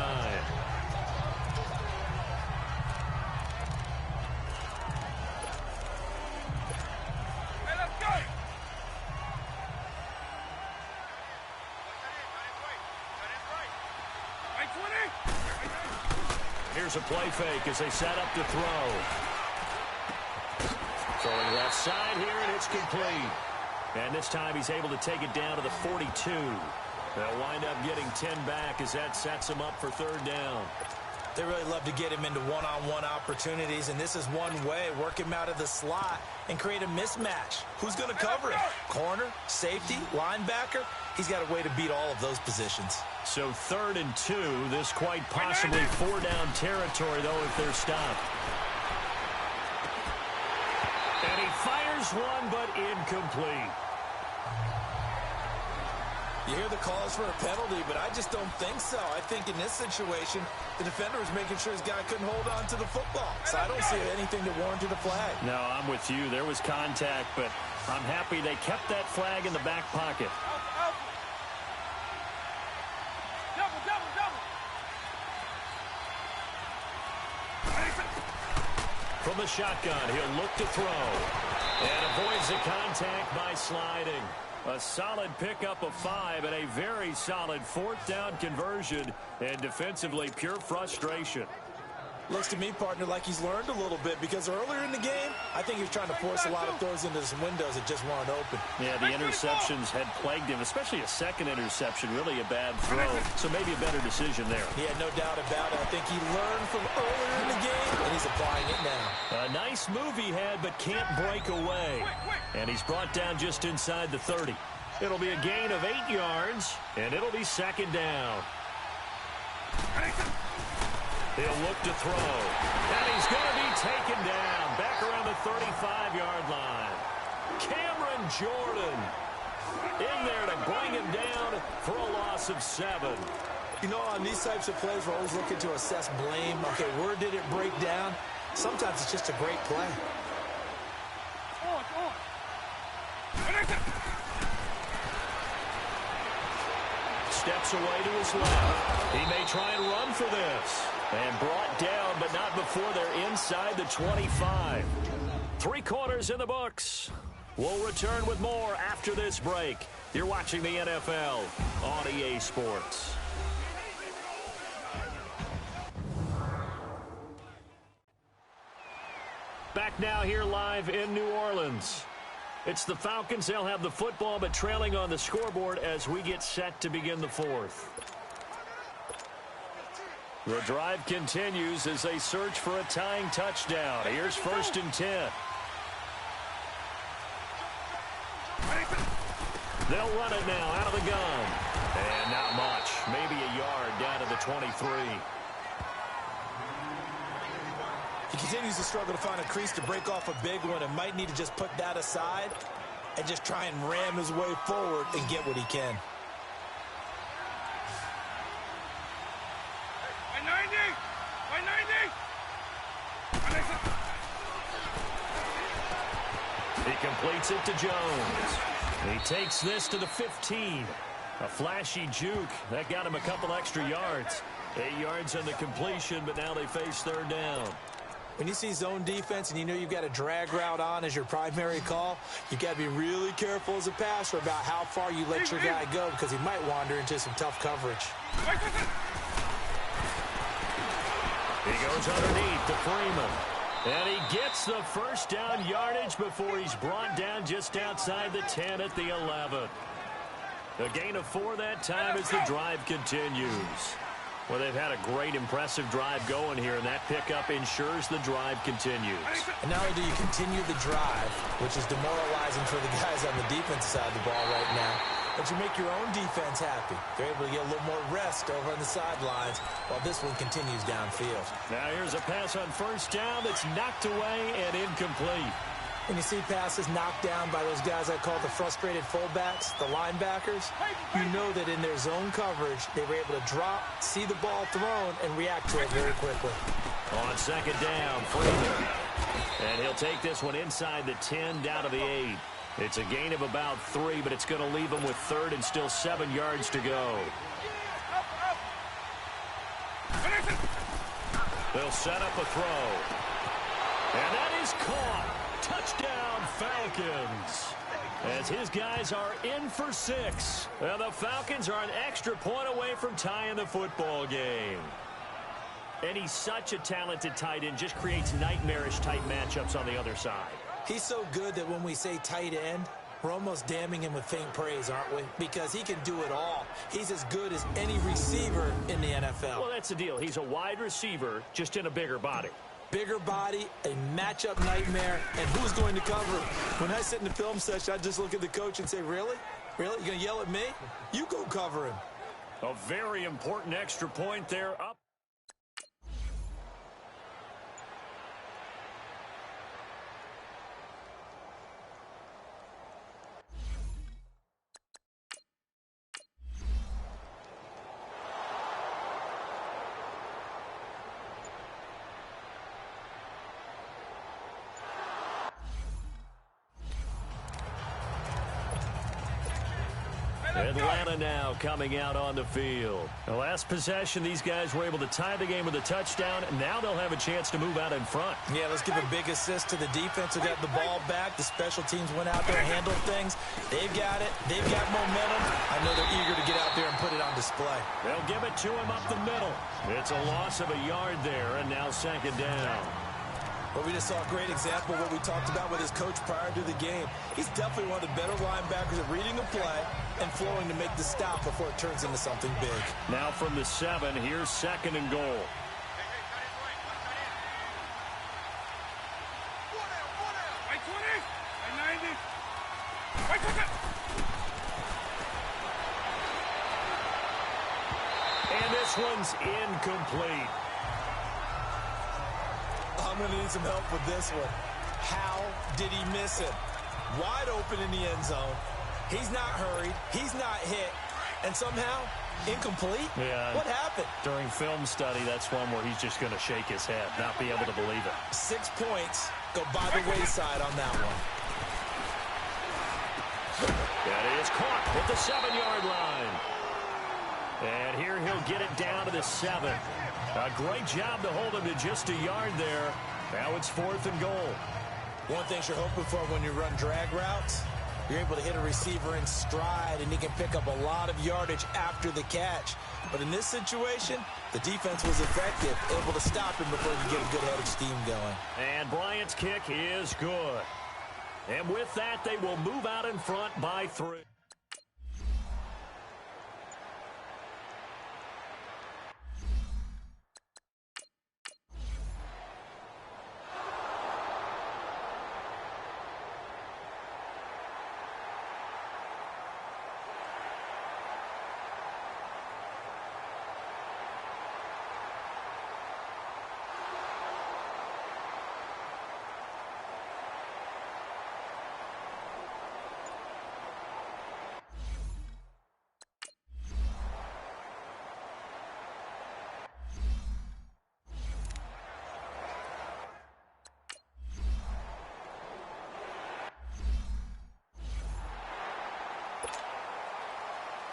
Here's a play fake as they set up to throw. Throwing left side here, and it's complete. And this time he's able to take it down to the 42. They'll wind up getting 10 back as that sets him up for third down. They really love to get him into one-on-one opportunities, and this is one way. Work him out of the slot and create a mismatch. Who's going to cover him? Corner, safety, linebacker? He's got a way to beat all of those positions. So 3rd and 2. This quite possibly 4-down territory, though, if they're stopped. And he fires one, but incomplete. You hear the calls for a penalty, but I just don't think so. I think in this situation, the defender was making sure his guy couldn't hold on to the football. So I don't see anything that warranted a flag. No, I'm with you. There was contact, but I'm happy they kept that flag in the back pocket. Double, double, double. From the shotgun, he'll look to throw. And avoids the contact by sliding. A solid pickup of 5 and a very solid 4th down conversion. And defensively, pure frustration. Looks to me, partner, like he's learned a little bit, because earlier in the game, I think he was trying to force a lot of throws into some windows that just weren't open. Yeah, the interceptions had plagued him, especially a second interception, really a bad throw. So maybe a better decision there. Yeah, no doubt about it. I think he learned from earlier in the game, and he's applying it now. A nice move he had, but can't break away. And he's brought down just inside the 30. It'll be a gain of 8 yards, and it'll be 2nd down. He'll look to throw. And he's going to be taken down back around the 35-yard line. Cameron Jordan in there to bring him down for a loss of 7. You know, on these types of plays, we're always looking to assess blame. Okay, where did it break down? Sometimes it's just a great play. Steps away to his left. He may try and run for this. And brought down, but not before they're inside the 25. 3 quarters in the books. We'll return with more after this break. You're watching the NFL on EA Sports. Back now here live in New Orleans. It's the Falcons. They'll have the football, but trailing on the scoreboard as we get set to begin the 4th. The drive continues as they search for a tying touchdown. Here's 1st and 10. They'll run it now out of the gun. And not much. Maybe a yard down to the 23. He continues to struggle to find a crease to break off a big one and might need to just put that aside and just try and ram his way forward and get what he can. He completes it to Jones. He takes this to the 15. A flashy juke. That got him a couple extra yards. 8 yards on the completion, but now they face 3rd down. When you see zone defense and you know you've got a drag route on as your primary call, you've got to be really careful as a passer about how far you let your guy go, because he might wander into some tough coverage. He goes underneath to Freeman. And he gets the 1st down yardage before he's brought down just outside the 10 at the 11. A gain of 4 that time as the drive continues. Well, they've had a great, impressive drive going here, and that pickup ensures the drive continues. And not only do you continue the drive, which is demoralizing for the guys on the defensive side of the ball right now, but you make your own defense happy. They're able to get a little more rest over on the sidelines while this one continues downfield. Now here's a pass on 1st down that's knocked away and incomplete. When you see passes knocked down by those guys I call the frustrated fullbacks, the linebackers, you know that in their zone coverage, they were able to drop, see the ball thrown, and react to it very quickly. On 2nd down, Freeman. And he'll take this one inside the 10 down to the 8. It's a gain of about 3, but it's going to leave him with 3rd and still 7 yards to go. They'll set up a throw. And that is caught. Touchdown, Falcons. As his guys are in for 6. And the Falcons are an extra point away from tying the football game. And he's such a talented tight end, just creates nightmarish-type matchups on the other side. He's so good that when we say tight end, we're almost damning him with faint praise, aren't we? Because he can do it all. He's as good as any receiver in the NFL. Well, that's the deal. He's a wide receiver, just in a bigger body. Bigger body, a matchup nightmare, and who's going to cover him? When I sit in the film session, I just look at the coach and say, really? Really? You going to yell at me? You go cover him. A very important extra point there up. Atlanta now coming out on the field. The last possession, these guys were able to tie the game with a touchdown, and now they'll have a chance to move out in front. Yeah, let's give a big assist to the defense who got the ball back. The special teams went out there and handled things. They've got it. They've got momentum. I know they're eager to get out there and put it on display. They'll give it to him up the middle. It's a loss of a yard there, and now second down. But we just saw a great example of what we talked about with his coach prior to the game. He's definitely one of the better linebackers at reading a play and flowing to make the stop before it turns into something big. Now from the 7, here's second and goal. And this one's incomplete. I'm going to need some help with this one. How did he miss it? Wide open in the end zone. He's not hurried. He's not hit. And somehow, incomplete? Yeah. What happened? During film study, that's one where he's just going to shake his head, not be able to believe it. 6 points go by the wayside on that one. That is caught at the 7-yard line. And here he'll get it down to the 7. A great job to hold him to just a yard there. Now it's 4th and goal. One thing you're hoping for when you run drag routes, you're able to hit a receiver in stride, and he can pick up a lot of yardage after the catch. But in this situation, the defense was effective, able to stop him before he get a good head of steam going. And Bryant's kick is good. And with that, they will move out in front by 3.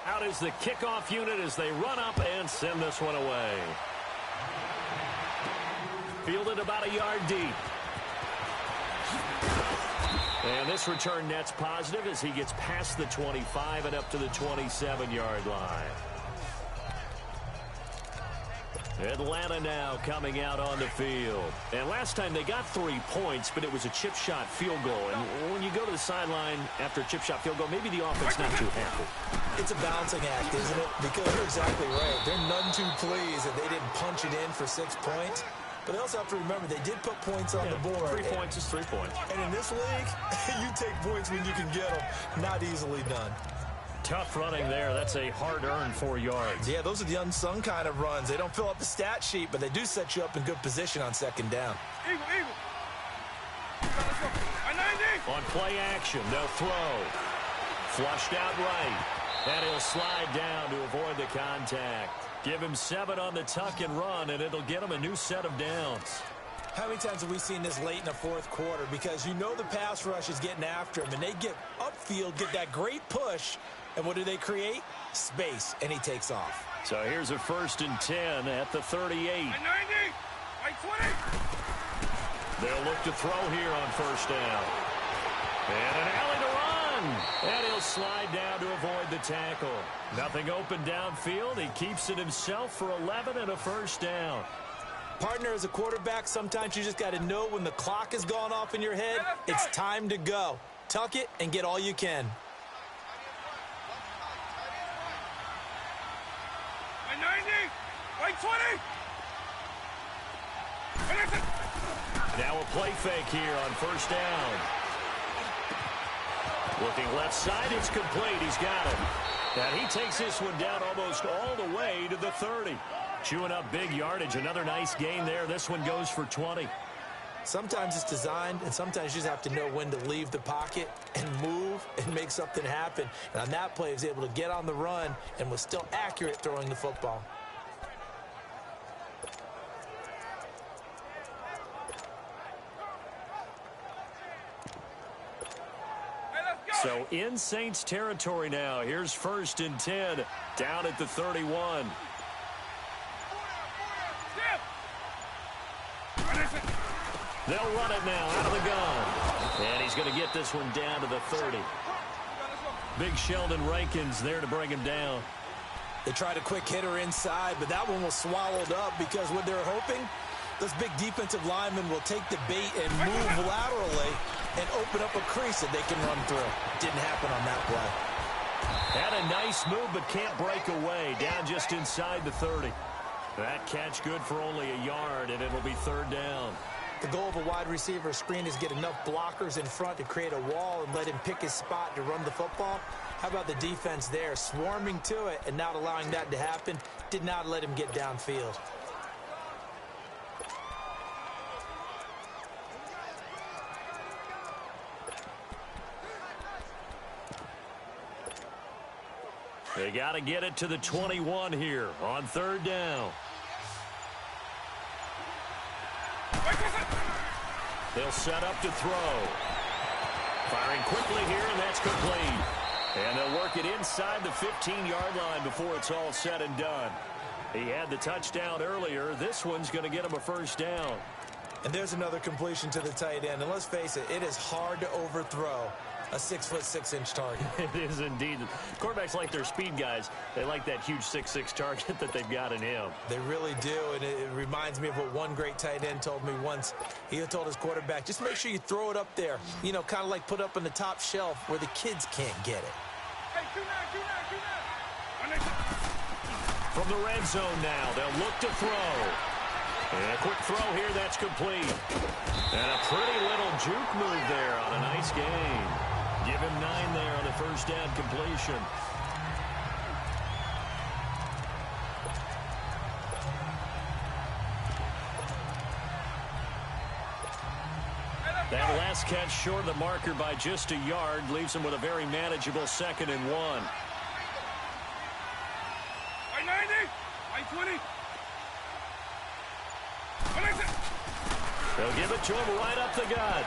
Out is the kickoff unit as they run up and send this one away. Fielded about a yard deep. And this return net's positive as he gets past the 25 and up to the 27-yard line. Atlanta now coming out on the field. And last time they got 3 points, but it was a chip shot field goal. And when you go to the sideline after a chip shot field goal, maybe the offense not too happy. It's a balancing act, isn't it? Because you're exactly right. They're none too pleased that they didn't punch it in for 6 points. But they also have to remember they did put points on the board. 3 points is 3 points. And in this league, you take points when you can get them. Not easily done. Tough running there. That's a hard-earned 4 yards. Yeah, those are the unsung kind of runs. They don't fill up the stat sheet, but they do set you up in good position on second down. Eagle, eagle. On play action, they'll throw. Flushed out right. And he'll slide down to avoid the contact. Give him 7 on the tuck and run, and it'll get him a new set of downs. How many times have we seen this late in the fourth quarter? Because you know the pass rush is getting after him, and they get upfield, get that great push, and what do they create? Space, and he takes off. So here's a 1st and 10 at the 38. 90, 20. They'll look to throw here on 1st down. And an alley to run. And he'll slide down to avoid the tackle. Nothing open downfield. He keeps it himself for 11 and a 1st down. Partner, as a quarterback, sometimes you just got to know when the clock has gone off in your head, it's time to go. Tuck it and get all you can. By 90, by 20. Now a play fake here on first down. Looking left side, it's complete. He's got it. And he takes this one down almost all the way to the 30. Chewing up big yardage. Another nice gain there. This one goes for 20. Sometimes it's designed, and sometimes you just have to know when to leave the pocket and move and make something happen. And on that play, he was able to get on the run and was still accurate throwing the football. So in Saints territory now. Here's 1st and 10 down at the 31. They'll run it now out of the gun. And he's going to get this one down to the 30. Big Sheldon Rankins there to bring him down. They tried a quick hitter inside, but that one was swallowed up because what they're hoping, those big defensive linemen will take the bait and move laterally and open up a crease that they can run through. Didn't happen on that play. Had a nice move, but can't break away. Down just inside the 30. That catch good for only a yard, and it'll be 3rd down. The goal of a wide receiver screen is get enough blockers in front to create a wall and let him pick his spot to run the football. How about the defense there, swarming to it and not allowing that to happen? Did not let him get downfield. They got to get it to the 21 here on 3rd down. They'll set up to throw. Firing quickly here, and that's complete. And they'll work it inside the 15-yard line before it's all said and done. He had the touchdown earlier. This one's going to get him a 1st down. And there's another completion to the tight end. And let's face it, it is hard to overthrow a 6'6" target. It is indeed. Quarterbacks like their speed guys. They like that huge 6'6" target that they've got in him. They really do, and it reminds me of what one great tight end told me once. He told his quarterback, just make sure you throw it up there. You know, kind of like put up on the top shelf where the kids can't get it. Hey, From the red zone now, they'll look to throw. And a quick throw here, that's complete. And a pretty little juke move there on a nice gain. Give him 9 there on the 1st down completion. That last catch short of the marker by just a yard leaves him with a very manageable 2nd and 1. by 90, by 20. They'll give it to him right up the gut.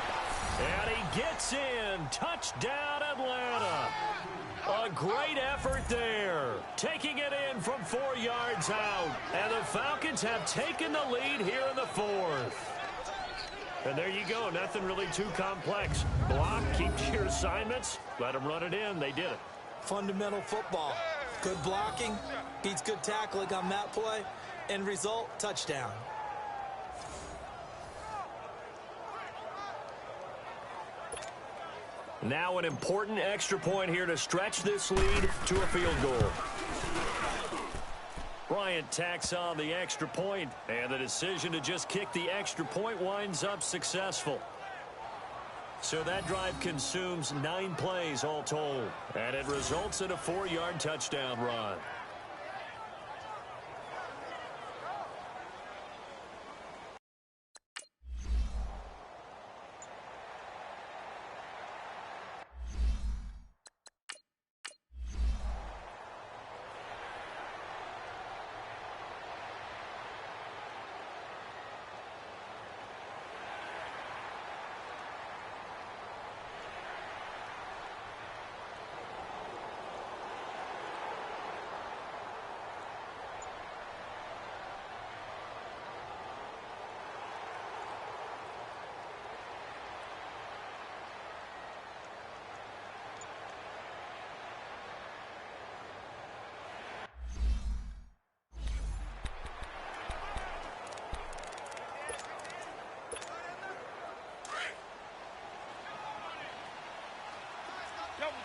And he gets in. Touchdown, Atlanta. A great effort there. Taking it in from 4 yards out. And the Falcons have taken the lead here in the 4th. And there you go. Nothing really too complex. Block, keep to your assignments. Let them run it in. They did it. Fundamental football. Good blocking. Beats good tackling on that play. End result, touchdown. Now an important extra point here to stretch this lead to a field goal. Bryant tacks on the extra point, and the decision to just kick the extra point winds up successful. So that drive consumes 9 plays all told, and it results in a 4-yard touchdown run.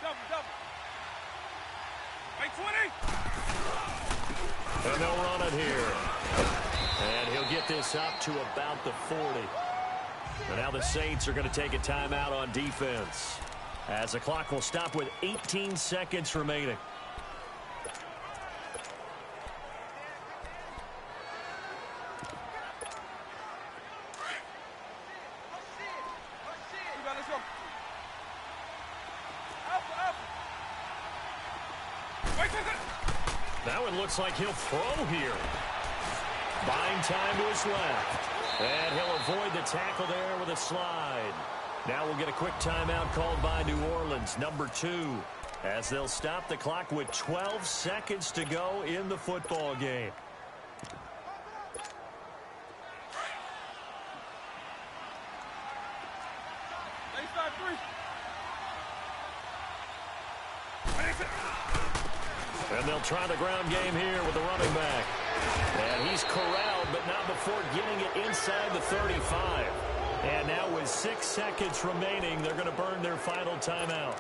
double. Right 20. And they'll run it here. And he'll get this up to about the 40. And now the Saints are going to take a timeout on defense, as the clock will stop with 18 seconds remaining. Let's go. Now it looks like he'll throw here. Buying time to his left. And he'll avoid the tackle there with a slide. Now we'll get a quick timeout called by New Orleans, number 2, as they'll stop the clock with 12 seconds to go in the football game. And they'll try the ground game here with the running back. And he's corralled, but not before getting it inside the 35. And now with 6 seconds remaining, they're going to burn their final timeout.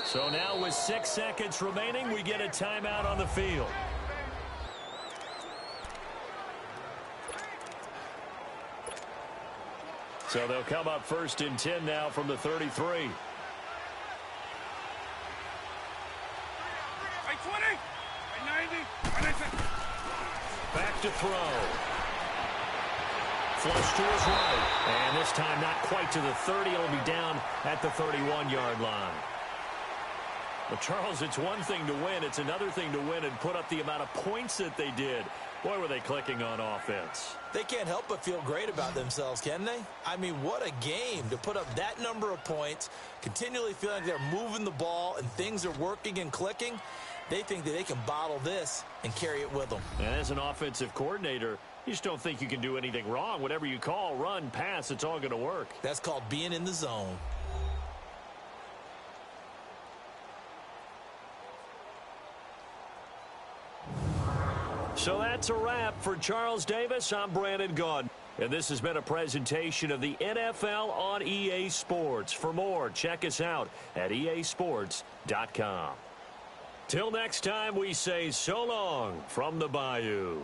So now with 6 seconds remaining, we get a timeout on the field. So they'll come up 1st and 10 now from the 33. Back to throw. Flush to his right. And this time not quite to the 30. It'll be down at the 31-yard line. But, Charles, it's one thing to win. It's another thing to win and put up the amount of points that they did. Boy, were they clicking on offense. They can't help but feel great about themselves, can they? I mean, what a game to put up that number of points, continually feeling like they're moving the ball and things are working and clicking. They think that they can bottle this and carry it with them. And as an offensive coordinator, you just don't think you can do anything wrong. Whatever you call, run, pass, it's all going to work. That's called being in the zone. So that's a wrap for Charles Davis. I'm Brandon Gaudin. And this has been a presentation of the NFL on EA Sports. For more, check us out at easports.com. Till next time, we say so long from the Bayou.